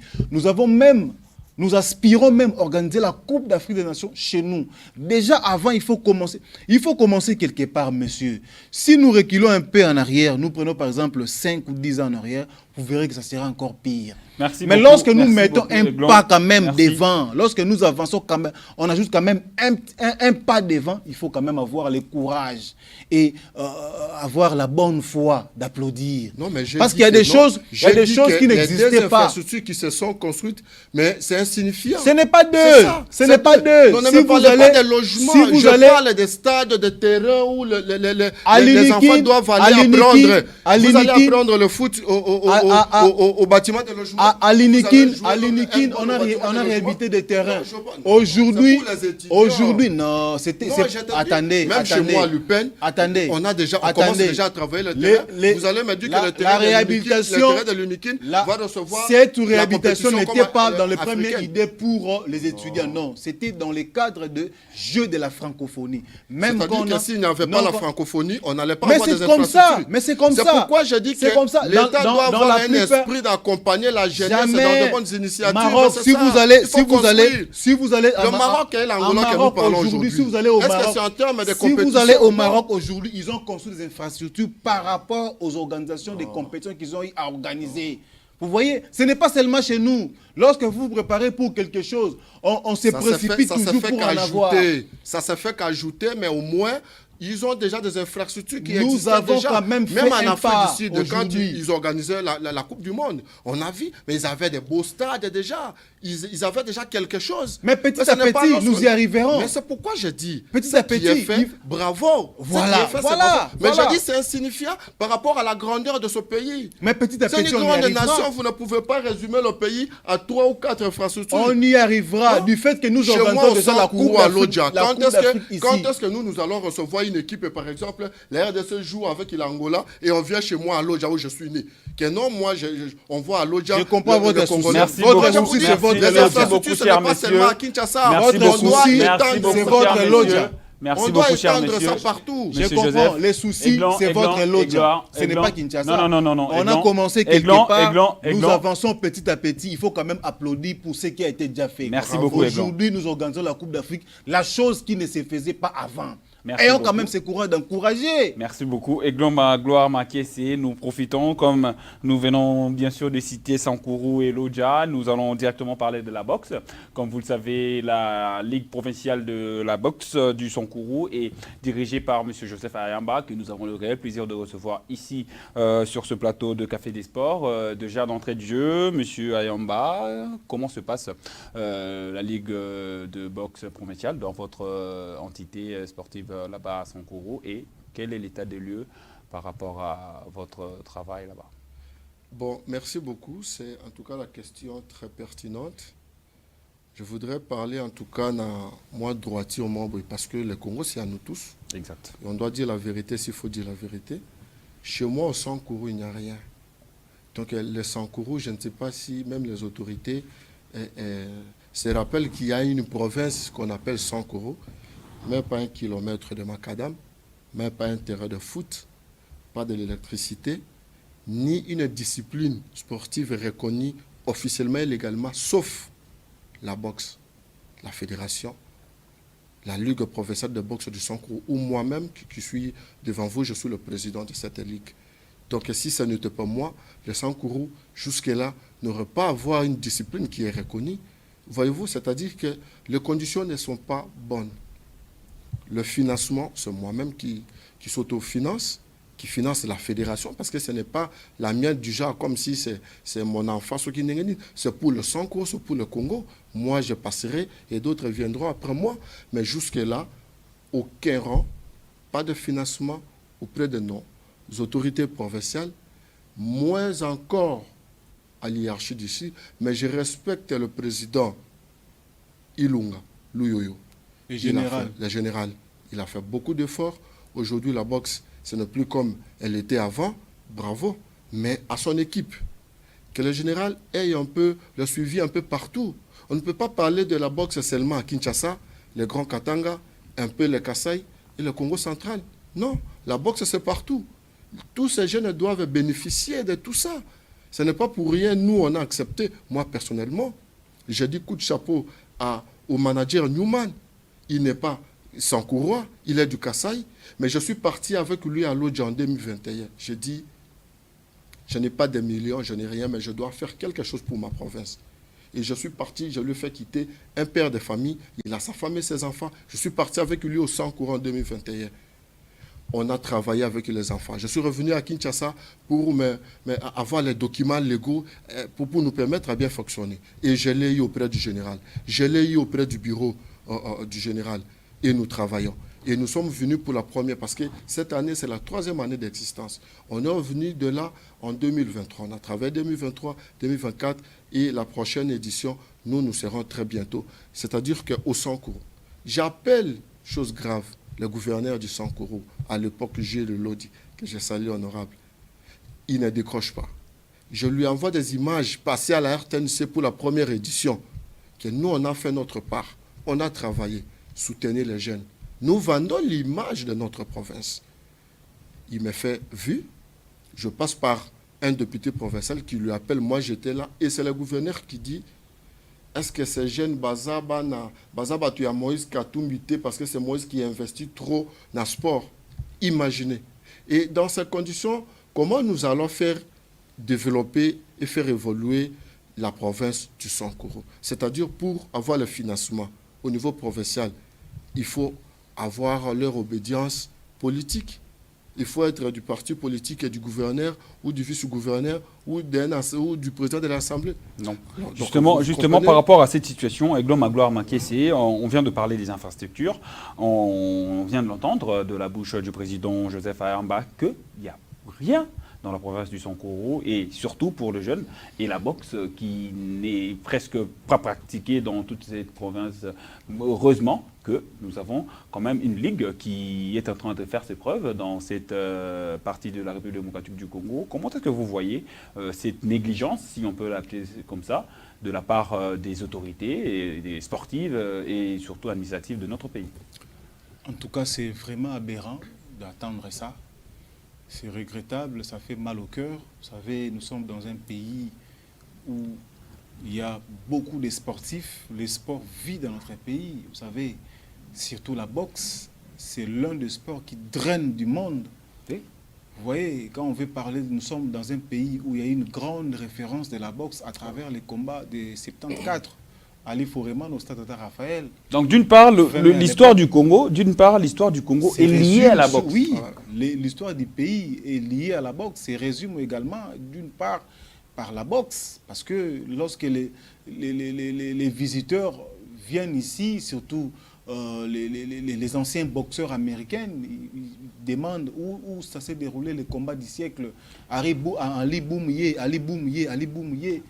Nous aspirons même à organiser la Coupe d'Afrique des Nations chez nous. Déjà avant, il faut commencer. Il faut commencer quelque part, monsieur. Si nous reculons un peu en arrière, nous prenons par exemple 5 ou 10 ans en arrière, vous verrez que ça sera encore pire. Merci Mais beaucoup, lorsque nous mettons un pas quand même Merci. devant, lorsque nous avançons quand même, on ajoute quand même un pas devant, il faut quand même avoir le courage et avoir la bonne foi d'applaudir. Non, mais parce qu'il y a des choses, qui n'existaient pas. Il y a des infrastructures qui se sont construites, mais c'est insignifiant. Ce n'est pas d'eux. Ce n'est pas d'eux. Non, ne me parlez pas des logements. Je parle des stades, des terrains où les enfants doivent aller apprendre. Vous allez apprendre le foot au bâtiment de logement. À l'Unikin, on a réhabilité des terrains. Aujourd'hui, non, attendez. Même chez moi à Lupin, on commence déjà à travailler le terrain. Vous allez me dire que le terrain de l'Unikin va recevoir. Cette réhabilitation n'était pas dans les premières idées pour les étudiants, non. C'était dans le cadre de jeux de la francophonie. C'est-à-dire que s'il n'y avait pas la francophonie, on n'allait pas avoir des infrastructures. Mais c'est comme ça. C'est pourquoi je dis que l'État doit avoir un esprit d'accompagner la jeunesse dans de bonnes initiatives. Maroc, si vous allez le Maroc et l'Angola que nous parlons aujourd'hui. Si vous allez au Maroc, est-ce que c'est en termes de compétition? Si vous allez au Maroc aujourd'hui, ils ont construit des infrastructures par rapport aux organisations des compétitions qu'ils ont eu à organiser. Vous voyez, ce n'est pas seulement chez nous. Lorsque vous vous préparez pour quelque chose, on se précipite toujours pour en avoir. Ça se fait qu'ajouter, mais au moins, ils ont déjà des infrastructures qui nous existent avons déjà. Quand même en Afrique du Sud, quand ils organisaient la Coupe du Monde, on a vu, mais ils avaient des beaux stades déjà. Ils avaient déjà quelque chose. Mais petit à petit, nous y arriverons. Mais c'est pourquoi je dis, petit à petit, bravo. Voilà. Mais je dis, c'est insignifiant par rapport à la grandeur de ce pays. Mais petit à petit, c'est une grande nation, vous ne pouvez pas résumer le pays à 3 ou 4 infrastructures. On y arrivera, du fait que nous organisons déjà la Coupe d'Afrique. Quand est-ce que nous allons recevoir une équipe, par exemple, la RDC joue avec l'Angola et on vient chez moi à Lodja où je suis né. Que non, moi, on voit à Lodja. Je comprends votre souci. Merci votre souci, c'est votre beaucoup, chers messieurs. Votre souci, c'est votre Lodja. Merci beaucoup, cher monsieur. Ça partout. Je comprends. Les soucis, c'est votre Lodja. Ce n'est pas Kinshasa. Non. On a commencé quelque part. Nous avançons petit à petit. Il faut quand même applaudir pour ce qui a été déjà fait. Merci beaucoup, aujourd'hui, nous organisons la Coupe d'Afrique. La chose qui ne se faisait pas avant. Merci Ayons beaucoup. quand même ce courage d'encourager. Merci beaucoup. Eglon Gloire Makiesi, nous profitons, comme nous venons bien sûr de citer Sankourou et Lodja, nous allons directement parler de la boxe. Comme vous le savez, la Ligue provinciale de la boxe du Sankourou est dirigée par M. Joseph Ayamba, que nous avons le réel plaisir de recevoir ici sur ce plateau de Café des Sports. Déjà d'entrée de jeu, M. Ayamba, comment se passe la Ligue de boxe provinciale dans votre entité sportive là-bas à Sankourou et quel est l'état des lieux par rapport à votre travail là-bas? Bon, merci beaucoup. C'est en tout cas la question très pertinente. Je voudrais parler en tout cas dans moi droitier aux membres parce que le Congo c'est à nous tous. Exact. Et on doit dire la vérité s'il faut dire la vérité. Chez moi au Sankourou il n'y a rien. Donc le Sankourou, je ne sais pas si même les autorités se rappellent qu'il y a une province qu'on appelle Sankourou. Même pas 1 kilomètre de macadam, même pas un terrain de foot, pas de l'électricité, ni une discipline sportive reconnue officiellement et légalement, sauf la boxe, la fédération, la Ligue professionnelle de boxe du Sankourou, ou moi-même qui suis devant vous, je suis le président de cette ligue. Donc si ce n'était pas moi, le Sankourou, jusque-là, n'aurait pas à avoir une discipline qui est reconnue. Voyez-vous, c'est-à-dire que les conditions ne sont pas bonnes. Le financement, c'est moi-même qui s'autofinance, qui finance la fédération, parce que ce n'est pas la mienne du genre comme si c'est mon enfant, ce qui n'est rien. C'est pour le Sankourou, c'est pour le Congo. Moi, je passerai et d'autres viendront après moi. Mais jusque-là, aucun rang, pas de financement auprès de nos autorités provinciales, moins encore à l'hiérarchie d'ici, mais je respecte le président Ilunga, Luyoyo. Le général. Il a fait beaucoup d'efforts. Aujourd'hui, la boxe, ce n'est plus comme elle était avant, bravo, mais à son équipe. Que le général ait un peu le suivi un peu partout. On ne peut pas parler de la boxe seulement à Kinshasa, le Grand Katanga, un peu le Kasaï et le Congo central. Non, la boxe, c'est partout. Tous ces jeunes doivent bénéficier de tout ça. Ce n'est pas pour rien, nous, on a accepté. Moi, personnellement, j'ai dit coup de chapeau au manager Newman. Il n'est pas Sankourois, il est du Kasaï. Mais je suis parti avec lui à Lodja en 2021. J'ai dit, je n'ai pas de millions, je n'ai rien, mais je dois faire quelque chose pour ma province. Et je suis parti, je lui ai fait quitter un père de famille. Il a sa femme et ses enfants. Je suis parti avec lui au Sankourou en 2021. On a travaillé avec les enfants. Je suis revenu à Kinshasa pour avoir les documents légaux pour nous permettre à bien fonctionner. Et je l'ai eu auprès du général. Je l'ai eu auprès du bureau du général. Et nous travaillons. Et nous sommes venus pour la première, parce que cette année, c'est la 3e année d'existence. On est revenu de là en 2023. On a travaillé 2023, 2024 et la prochaine édition, nous serons très bientôt. C'est-à-dire qu'au Sankourou, j'appelle, chose grave, le gouverneur du Sankourou, à l'époque Gilles Lodi, que je salue honorable, il ne décroche pas. Je lui envoie des images passées à la RTNC pour la première édition, que nous, on a fait notre part. On a travaillé, soutenir les jeunes. Nous vendons l'image de notre province. Il me fait vu. Je passe par un député provincial qui lui appelle, moi j'étais là, et c'est le gouverneur qui dit, est-ce que ces jeunes Bazaba tu as Moïse qui a tout muté parce que c'est Moïse qui investit trop dans le sport. Imaginez. Et dans ces conditions, comment nous allons faire développer et faire évoluer la province du Sankourou? C'est-à-dire pour avoir le financement au niveau provincial, il faut avoir leur obédience politique. Il faut être du parti politique et du gouverneur ou du vice-gouverneur ou du président de l'Assemblée. Non. Justement par rapport à cette situation, Aiglon Magloire Makessé, on vient de parler des infrastructures, on vient de l'entendre de la bouche du président Joseph Ayamba qu'il n'y a rien dans la province du Sankourou et surtout pour le jeune et la boxe qui n'est presque pas pratiquée dans toute cette province. Heureusement que nous avons quand même une ligue qui est en train de faire ses preuves dans cette partie de la République démocratique du Congo. Comment est-ce que vous voyez cette négligence, si on peut l'appeler comme ça, de la part des autorités et des sportives et surtout administratives de notre pays? En tout cas, c'est vraiment aberrant d'attendre ça. C'est regrettable, ça fait mal au cœur. Vous savez, nous sommes dans un pays où il y a beaucoup de sportifs. Le sport vit dans notre pays. Vous savez, surtout la boxe, c'est l'un des sports qui draine du monde. Oui. Vous voyez, quand on veut parler, nous sommes dans un pays où il y a une grande référence de la boxe à travers les combats de 74. Ali Foreman au stade Tata Raphaël. Donc d'une part, l'histoire du Congo, est liée à la boxe. Oui, l'histoire du pays est liée à la boxe. C'est résume également d'une part par la boxe. Parce que lorsque les visiteurs viennent ici, surtout les anciens boxeurs américains, ils demandent où ça s'est déroulé le combat du siècle. Ali Boumouye.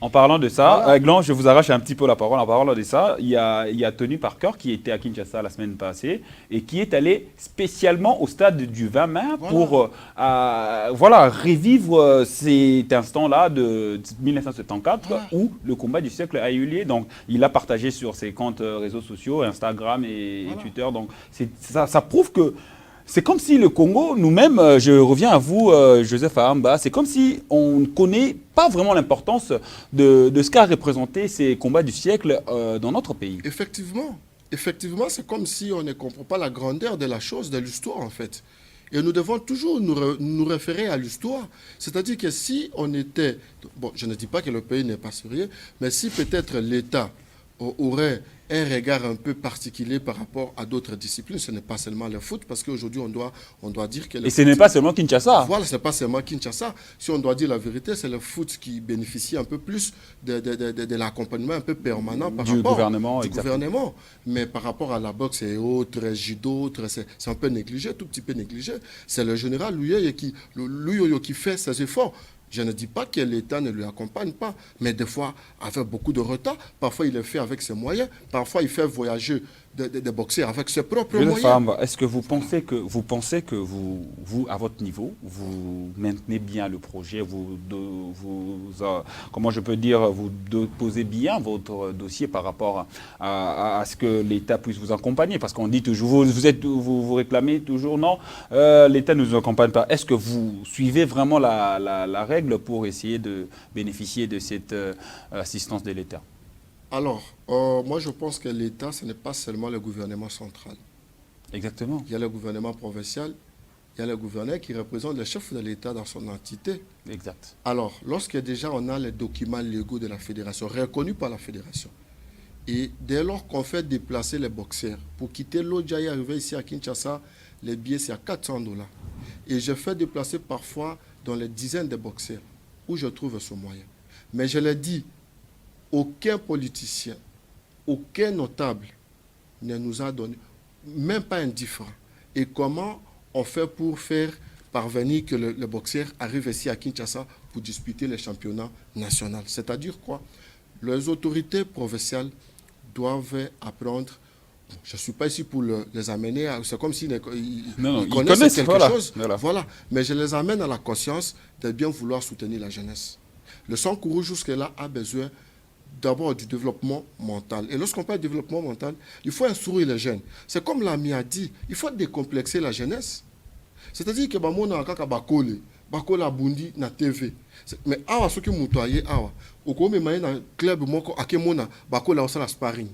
En parlant de ça, voilà. Aiglon, je vous arrache un petit peu la parole. En parlant de ça, il y a Tony Parker qui était à Kinshasa la semaine passée et qui est allé spécialement au stade du 20 mai pour revivre cet instant-là de 1974 où le combat du siècle a eu lieu. Donc, il a partagé sur ses comptes réseaux sociaux, Instagram et Twitter. Donc, ça prouve que C'est comme si le Congo, nous-mêmes, je reviens à vous, Joseph Ahamba, c'est comme si on ne connaît pas vraiment l'importance de ce qu'a représenté ces combats du siècle dans notre pays. Effectivement, c'est comme si on ne comprend pas la grandeur de la chose, de l'histoire en fait. Et nous devons toujours nous référer à l'histoire. C'est-à-dire que si on était... Bon, je ne dis pas que le pays n'est pas sérieux, mais si peut-être l'État aurait un regard un peu particulier par rapport à d'autres disciplines, ce n'est pas seulement le foot, parce qu'aujourd'hui, on doit dire que... Et ce n'est pas seulement Kinshasa. Voilà, ce n'est pas seulement Kinshasa. Si on doit dire la vérité, c'est le foot qui bénéficie un peu plus de l'accompagnement un peu permanent par rapport du gouvernement. Mais par rapport à la boxe et autres, judo, c'est un peu négligé, tout petit peu négligé. C'est le général Luyoyo qui fait ses efforts. Je ne dis pas que l'État ne lui accompagne pas, mais des fois, avec beaucoup de retard, parfois il le fait avec ses moyens, parfois il fait voyager des boxeurs avec ses propres moyens. Est-ce que vous pensez que vous, à votre niveau, vous maintenez bien le projet, comment je peux dire, vous posez bien votre dossier par rapport à ce que l'État puisse vous accompagner? Parce qu'on dit toujours, vous réclamez toujours, non, l'État ne nous accompagne pas. Est-ce que vous suivez vraiment la règle pour essayer de bénéficier de cette assistance de l'État? Alors, moi je pense que l'État, ce n'est pas seulement le gouvernement central. Exactement. Il y a le gouvernement provincial, il y a le gouverneur qui représente le chef de l'État dans son entité. Exact. Alors, lorsque déjà on a les documents légaux de la fédération, reconnus par la fédération, et dès lors qu'on fait déplacer les boxeurs, pour quitter l'Odja et arriver ici à Kinshasa, les billets c'est à $400. Et je fais déplacer parfois dans les dizaines de boxeurs, où je trouve ce moyen. Mais je l'ai dit, aucun politicien, aucun notable ne nous a donné, même pas un 10 francs. Et comment on fait pour faire parvenir que le boxeur arrive ici à Kinshasa pour disputer les championnats nationaux? C'est-à-dire quoi? Les autorités provinciales doivent apprendre. Je ne suis pas ici pour les amener, c'est comme s'ils connaissent quelque chose. Voilà. Mais je les amène à la conscience de bien vouloir soutenir la jeunesse. Le Sankourou jusque-là a besoin d'abord du développement mental. Et lorsqu'on parle de développement mental, il faut instruire les jeunes. C'est comme l'ami a dit, il faut décomplexer la jeunesse. C'est-à-dire que bamona kaka bakola bundi na TV. Mais awa soki mutoye awa, okome maye na club moko akemona bakola osala sparring.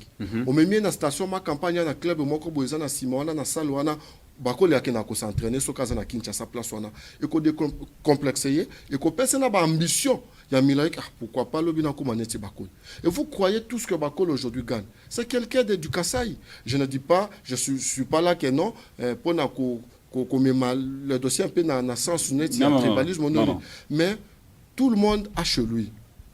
Omemie na station ma campagne na club moko boeza na Simona na salwana bakola akena ko s'entraîner sokaza na Kinshasa place wana. Et ko décomplexer et ko pese na ba ambition. Pourquoi pas le binakumaneti Bakol? Et vous croyez tout ce que Bakol aujourd'hui gagne? C'est quelqu'un du Kasaï. Je ne dis pas, je ne suis pas là que non, pour le dossier un peu dans le sens où il y a un tribalisme. Mais tout le monde a chez lui.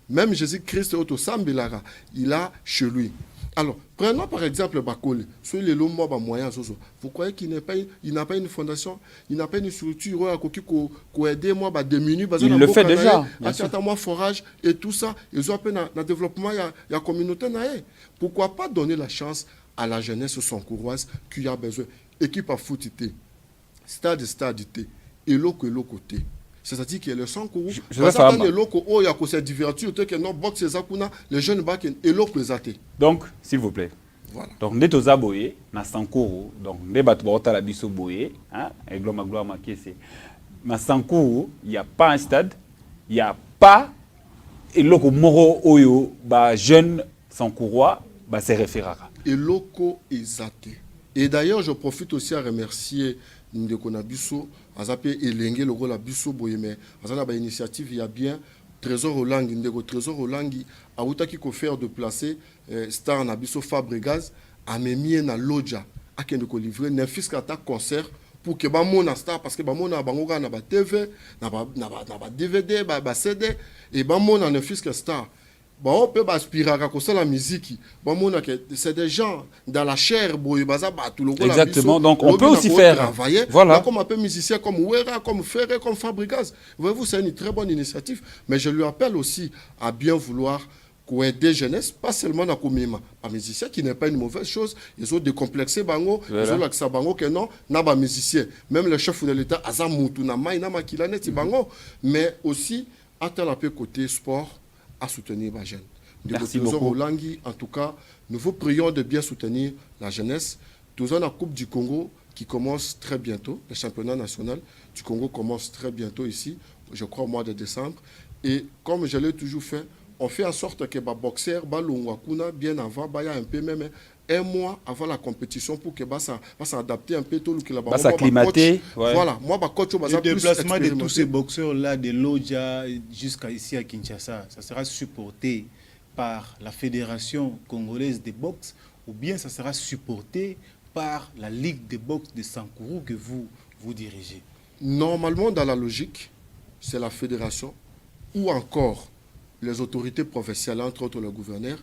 Même Jésus-Christ Sambilara, il a chez lui. Alors, prenons par exemple Bakole. Sur les lots moyens, vous croyez qu'il n'a pas une fondation, il n'a pas une structure qui aide moi à diminuer. Il le fait déjà. À forage et tout ça. Ils ont appelé dans le développement, il y a communauté. Pourquoi pas donner la chance à la jeunesse sankouroise qui a besoin? Équipe à foot, stade, et l'autre côté. C'est-à-dire que le Sankourou, les jeunes donc, s'il vous plaît. Voilà. Donc, nous sommes aboyés, na Sankourou, donc nous sommes la biso boyé, hein, et gloire makese. Na Sankourou, il n'y a pas un stade, il n'y a pas et loko moro oyo ba jeune Sankourois ba se référera. Et loko ezate. Et d'ailleurs, je profite aussi à remercier Ndeko Nabiso, Azapé Elenge, le rôle Abiso Boyeme, Azana initiative, il y a bien Trésor Olangi, Ndeko Trésor Olangi, a outaki ko faire de placer Star Nabiso Fabregas, a memie na Lodja, a kende ko livrer, nefis kata concert, pour que ba mona Star, parce que ba mona bangoga na ba TV, na ba DVD, ba CD, et ba mona nefis que Star. Bon, on peut aspirer à la musique. Bon, c'est des gens dans la chair. Exactement. Donc, on peut aussi faire. Travailler. Voilà. Comme un peu musicien, comme Ouera, comme Ferré, comme Fabregas. Voyez-vous, c'est une très bonne initiative. Mais je lui appelle aussi à bien vouloir aider jeunesse, pas seulement dans Komima. Un musicien qui n'est pas une mauvaise chose. Ils ont décomplexé Bango. Ils ont l'accès Bango que non, n'a pas musicien. Même le chef de l'État, Azamoutou, Namaï, Namakilanet, Bango. Mais aussi, à tel côté sport, à soutenir la jeune. Merci beaucoup. En tout cas, nous vous prions de bien soutenir la jeunesse. Nous avons la Coupe du Congo qui commence très bientôt. Le championnat national du Congo commence très bientôt ici, je crois au mois de décembre. Et comme je l'ai toujours fait, on fait en sorte que les boxeurs, bien avant, il y a un peu même un mois avant la compétition pour que ça s'adapter un peu tout le que la s'acclimater. Voilà, moi coach le déplacement de tous ces boxeurs là de Lodja jusqu'à ici à Kinshasa, ça sera supporté par la Fédération congolaise de boxe ou bien ça sera supporté par la Ligue de boxe de Sankourou que vous dirigez? Normalement, dans la logique, c'est la fédération ou encore les autorités provinciales, entre autres le gouverneur,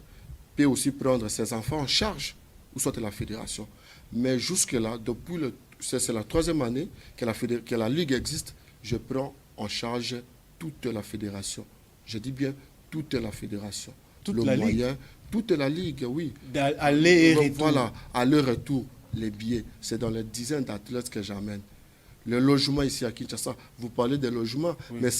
peut aussi prendre ses enfants en charge, ou soit la fédération. Mais jusque-là, c'est la 3e année que la Ligue existe, je prends en charge toute la fédération. Je dis bien toute la fédération. Toute la Ligue? Toute la Ligue, oui. Aller et retour. Voilà, aller-retour, les billets. C'est dans les dizaines d'athlètes que j'amène. Le logement ici à Kinshasa, vous parlez de logement, oui. Mais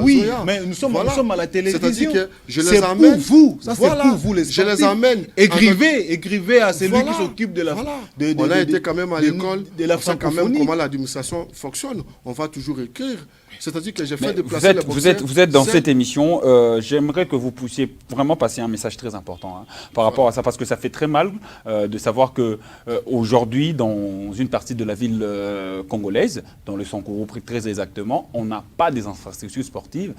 oui, mais nous sommes à la télévision. C'est-à-dire que je les amène. Pour vous, ça voilà, c'est pour vous les sportifs. Je les amène. Écrivez à celui qui s'occupe de la. On a été quand même à l'école. De la francophonie. Quand même comment l'administration fonctionne. On va toujours écrire. C'est-à-dire que j'ai fait déplacer les boxeurs. Vous êtes dans cette émission. J'aimerais que vous puissiez vraiment passer un message très important par rapport à ça, parce que ça fait très mal de savoir que aujourd'hui, dans une partie de la ville congolaise, dans le Sankourou très exactement, on n'a pas des infrastructures sportives.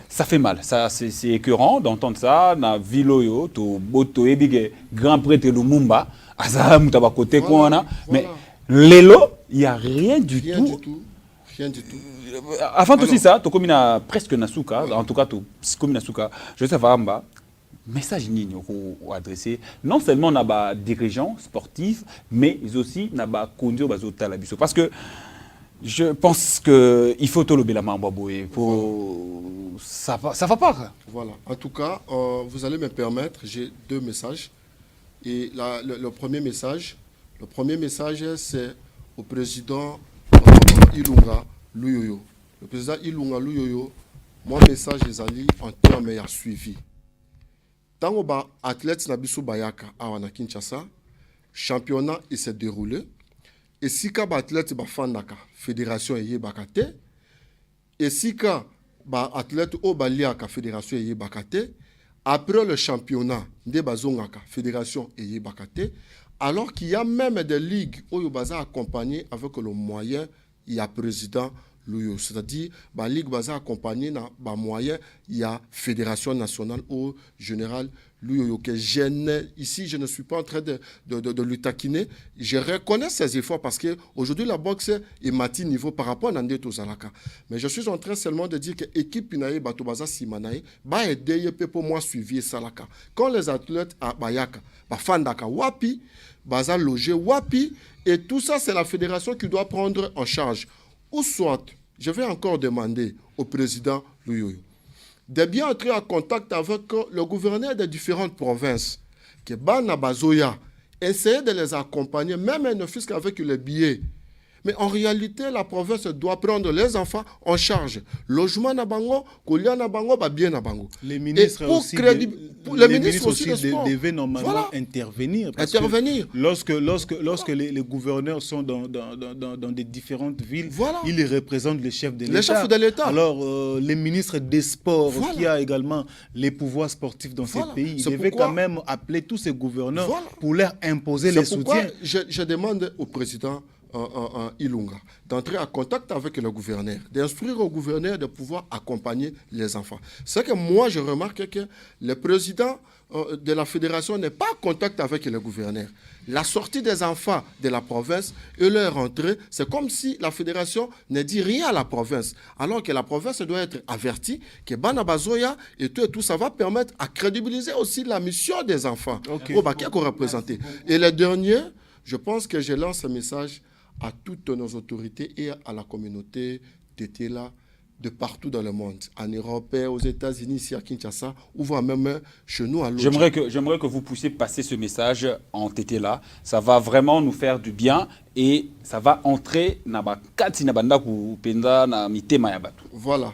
Ça fait mal. C'est écœurant d'entendre ça. Dans la ville, Boto, Ebige, Grand Prêtre Lumumba, côté mais Lelo, il n'y a rien du tout. Rien du tout. Avant tout ça, tu comme presque Nasuka, en tout cas, comme Nasuka, je sais pas, message qu'on adressé non seulement à des dirigeants sportifs, mais aussi à conduire aux parce que je pense qu'il faut tout le la pour ça va pas. Voilà. En tout cas, vous allez me permettre, j'ai 2 messages. Et le premier message, c'est au président Ilunga Luyoyo. Le président Ilunga Luyoyo, mon message est allé en termes de suivi. Tant que l'athlète Nabiso Bayaka à Kinshasa, championnat il s'est déroulé. Et si ka athlète Bafandaka, fédération est bakate. Et si ka athlète Obaliaka, fédération est bakate. Après le championnat, de Bazongaka, fédération est bakate. Alors qu'il y a même des ligues où ils sont accompagnés avec le moyen, il y a président. C'est-à-dire, la Ligue baza accompagnée dans les moyens, il y a Fédération nationale au général ici, je ne suis pas en train de le taquiner. Je reconnais ses efforts parce qu'aujourd'hui, la boxe est matin niveau par rapport à Nande Tozalaka. Mais je suis en train seulement de dire que l'équipe Pinaye Batobaza Simanaye va aider pour moi suivre Salaka. Quand les athlètes à Bayaka, Fandaka Wapi, Baza Logé Wapi, et tout ça, c'est la fédération qui doit prendre en charge. Ou soit, je vais encore demander au président Luyoyo de bien entrer en contact avec le gouverneur des différentes provinces, que Bana Bazoya, essayer de les accompagner, même ne fût-ce qu'avec les billets. Mais en réalité, la province doit prendre les enfants en charge. Logement na bango, kolia na bango, bien na bango. Les ministres aussi, les ministres aussi devaient normalement intervenir. Lorsque les gouverneurs sont dans des différentes villes, ils représentent les chefs de l'État. Les chefs de l'État. Alors, les ministres des sports, qui a également les pouvoirs sportifs dans ces pays, ils devaient quand même appeler tous ces gouverneurs pour leur imposer les soutiens. Je demande au président Ilunga d'entrer en contact avec le gouverneur, d'instruire au gouverneur de pouvoir accompagner les enfants. C'est que moi, je remarque que le président de la fédération n'est pas en contact avec le gouverneur. La sortie des enfants de la province et leur entrée, c'est comme si la fédération ne dit rien à la province, alors que la province doit être avertie que Bana Bazoya et tout ça va permettre à crédibiliser aussi la mission des enfants au baquet qu'on représente. Et le dernier, je pense que je lance un message à toutes nos autorités et à la communauté d'Etela de partout dans le monde, en Europe, aux États-Unis, ici à Kinshasa, ou voire même chez nous à Lodja. J'aimerais que vous puissiez passer ce message en Tétéla. Ça va vraiment nous faire du bien et ça va entrer dans Voilà.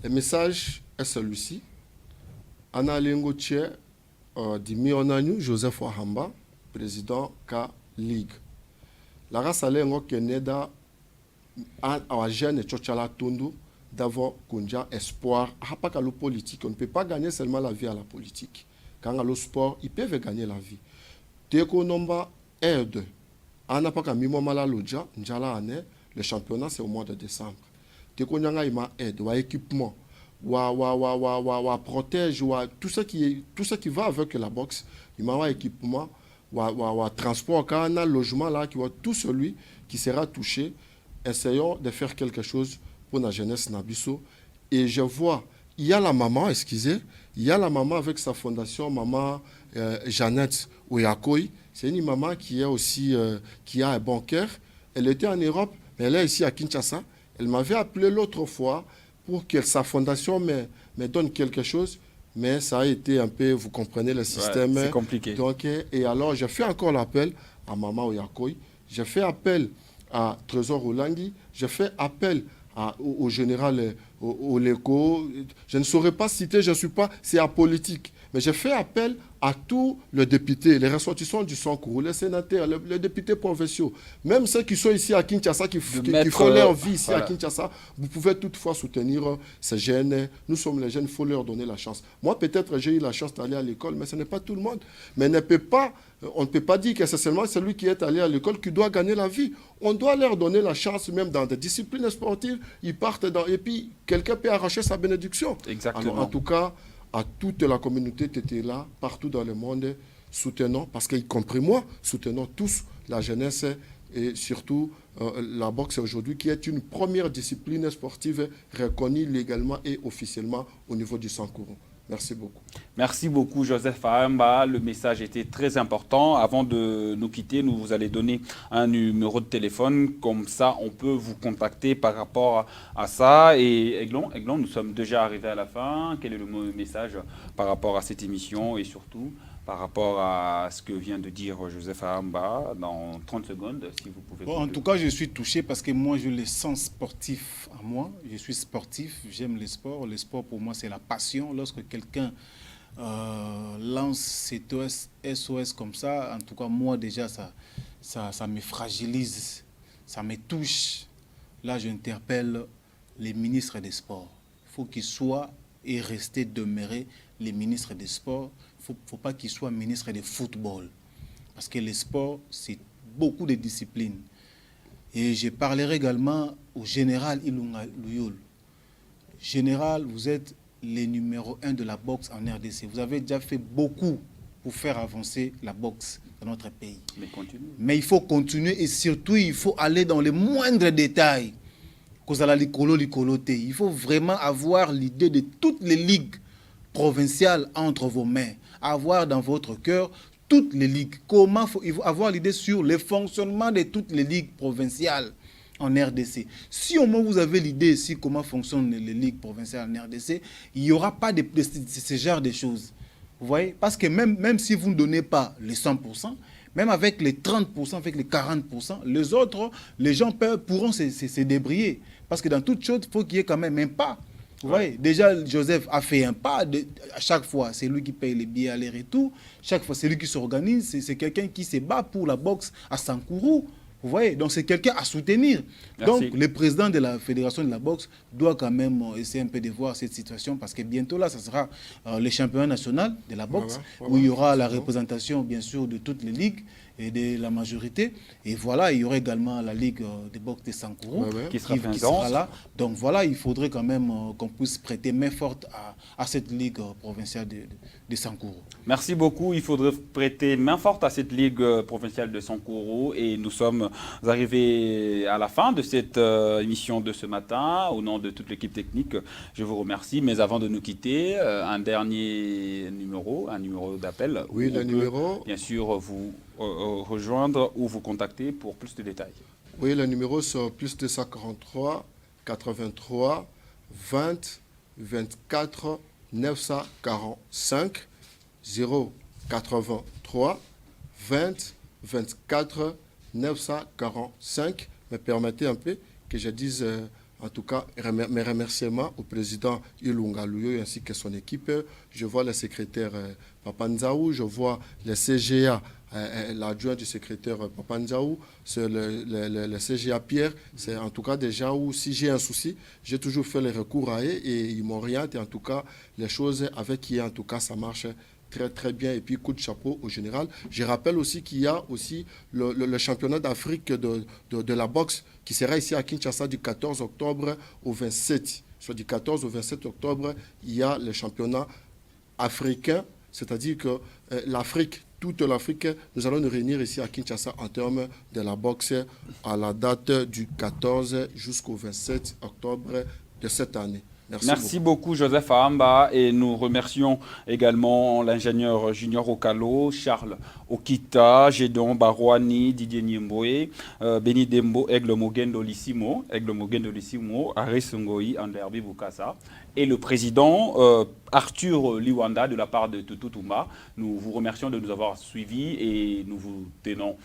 Le message est celui-ci. Anna Lengo Tché, Dimi Onanu, Joseph Wahamba, président K. League. La race allait en Canada à jeune et Tchotchala Tondo d'avoir Konja espoir. Pas qu'à la politique. On ne peut pas gagner seulement la vie à la politique. Quand à le sport, ils peuvent gagner la vie. Teko Nomba aide. On n'a pas qu'à Mimomala Lodja, Njala Ane, le championnat c'est au mois de décembre. Teko Nyanga ima aide, ou équipement, ou protège, ou tout ce qui va avec la boxe, il m'a équipement, ou transport, quand on a logement là, qui voit tout celui qui sera touché. Essayons de faire quelque chose pour la jeunesse Nabiso. Et je vois, il y a la maman, excusez, il y a la maman avec sa fondation, maman Jeannette Oyakoy. C'est une maman qui est aussi, qui a un bon cœur. Elle était en Europe, mais elle est ici à Kinshasa. Elle m'avait appelé l'autre fois pour que sa fondation me donne quelque chose. Mais ça a été un peu, vous comprenez le système. Ouais, c'est compliqué. Donc, et alors, j'ai fait encore l'appel à maman Oyakoy. J'ai fait appel à Trésor Olangi. J'ai fait appel au général Oleko. Je ne saurais pas citer, je ne suis pas, c'est apolitique. Mais j'ai fait appel à tous les députés, les ressortissants du Sankourou, les sénateurs, les députés provinciaux, même ceux qui sont ici à Kinshasa, qui font leur vie ici à Kinshasa. Vous pouvez toutefois soutenir ces jeunes. Nous sommes les jeunes, il faut leur donner la chance. Moi, peut-être, j'ai eu la chance d'aller à l'école, mais ce n'est pas tout le monde. Mais on ne peut pas dire que c'est seulement celui qui est allé à l'école qui doit gagner la vie. On doit leur donner la chance, même dans des disciplines sportives, ils partent et puis quelqu'un peut arracher sa bénédiction. Exactement. Alors, en tout cas, à toute la communauté était là, partout dans le monde, soutenons, parce qu'y compris moi, soutenons tous la jeunesse et surtout la boxe aujourd'hui, qui est une première discipline sportive reconnue légalement et officiellement au niveau du Sankourou. Merci beaucoup. Merci beaucoup, Joseph Ahamba. Le message était très important. Avant de nous quitter, nous vous allez donner un numéro de téléphone. Comme ça, on peut vous contacter par rapport à ça. Et Aiglon, nous sommes déjà arrivés à la fin. Quel est le message par rapport à cette émission et surtout par rapport à ce que vient de dire Joseph Ahamba dans 30 secondes, si vous pouvez. En tout cas, je suis touché parce que moi, je le sens sportif à moi. Je suis sportif, j'aime le sport. Le sport, pour moi, c'est la passion. Lorsque quelqu'un lance cet SOS comme ça, en tout cas, moi, déjà, ça me fragilise, ça me touche. Là, j'interpelle les ministres des Sports. Il faut qu'ils soient et rester demeurer les ministres des Sports. Il ne faut pas qu'ils soient ministres de football. Parce que le sport, c'est beaucoup de disciplines. Et je parlerai également au général Ilunga Luyol. Général, vous êtes le numéro 1 de la boxe en RDC. Vous avez déjà fait beaucoup pour faire avancer la boxe dans notre pays. Mais il faut continuer et surtout, il faut aller dans les moindres détails. Il faut vraiment avoir l'idée de toutes les ligues provinciales entre vos mains. Avoir dans votre cœur toutes les ligues. Il faut avoir l'idée sur le fonctionnement de toutes les ligues provinciales en RDC. Si au moins vous avez l'idée sur comment fonctionnent les ligues provinciales en RDC, il n'y aura pas de ce genre de choses. Vous voyez? Parce que même si vous ne donnez pas les 100%, même avec les 30%, avec les 40%, les autres, les gens pourront se débrouiller. Parce que dans toute chose, il faut qu'il y ait quand même un pas. Vous voyez, déjà, Joseph a fait un pas. À chaque fois, c'est lui qui paye les billets aller-retour. Chaque fois, c'est lui qui s'organise. C'est quelqu'un qui se bat pour la boxe à Sankourou. Vous voyez, donc c'est quelqu'un à soutenir. Merci. Donc, le président de la fédération de la boxe doit quand même essayer un peu de voir cette situation parce que bientôt, là, ça sera le championnat national de la boxe où il y aura la représentation, bien sûr, de toutes les ligues et de la majorité. Et voilà, il y aura également la ligue de boxe de Sankourou qui sera là. Donc voilà, il faudrait quand même qu'on puisse prêter main forte à cette ligue provinciale de Sankourou. Merci beaucoup. Il faudrait prêter main forte à cette ligue provinciale de Sankourou. Et nous sommes arrivés à la fin de cette émission de ce matin. Au nom de toute l'équipe technique, je vous remercie. Mais avant de nous quitter, un dernier numéro, un numéro d'appel. Oui, le numéro. Bien sûr, vous rejoindre ou vous contacter pour plus de détails. Oui, le numéro c'est plus 243 83 20 24 945 083 20 24 945. Me permettez un peu que je dise en tout cas mes remerciements au président Ilunga Luyo ainsi que son équipe. Je vois le secrétaire Papa Nzaou, je vois le CGA l'adjoint du secrétaire Papanzaou, c'est le CGA Pierre. C'est en tout cas des gens où si j'ai un souci, j'ai toujours fait les recours à eux et ils m'orientent. Et en tout cas, les choses avec qui en tout cas ça marche très très bien. Et puis coup de chapeau au général. Je rappelle aussi qu'il y a aussi le championnat d'Afrique de la boxe qui sera ici à Kinshasa du 14 octobre au 27. Soit du 14 au 27 octobre, il y a le championnat africain, c'est-à-dire que l'Afrique, toute l'Afrique, nous allons nous réunir ici à Kinshasa en termes de la boxe à la date du 14 jusqu'au 27 octobre de cette année. Merci beaucoup Joseph Ahamba et nous remercions également l'ingénieur Junior Okalo, Charles Okita, Gédon Barouani, Didier Niemboé, Beni Dembo, Aigle Mogendo Lissimo, Aris Ngoyi, Anderbi Bukasa et le président Arthur Liwanda de la part de Tututumba. Nous vous remercions de nous avoir suivis et nous vous disons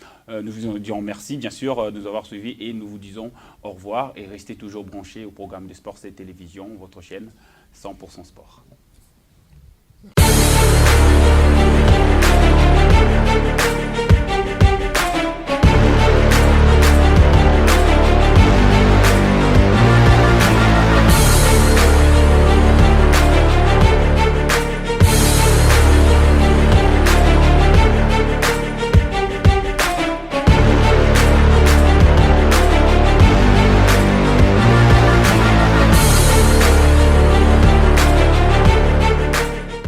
merci bien sûr de nous avoir suivis et nous vous disons au revoir et restez toujours branchés au programme de Sport et Télévision, votre chaîne 100% Sport.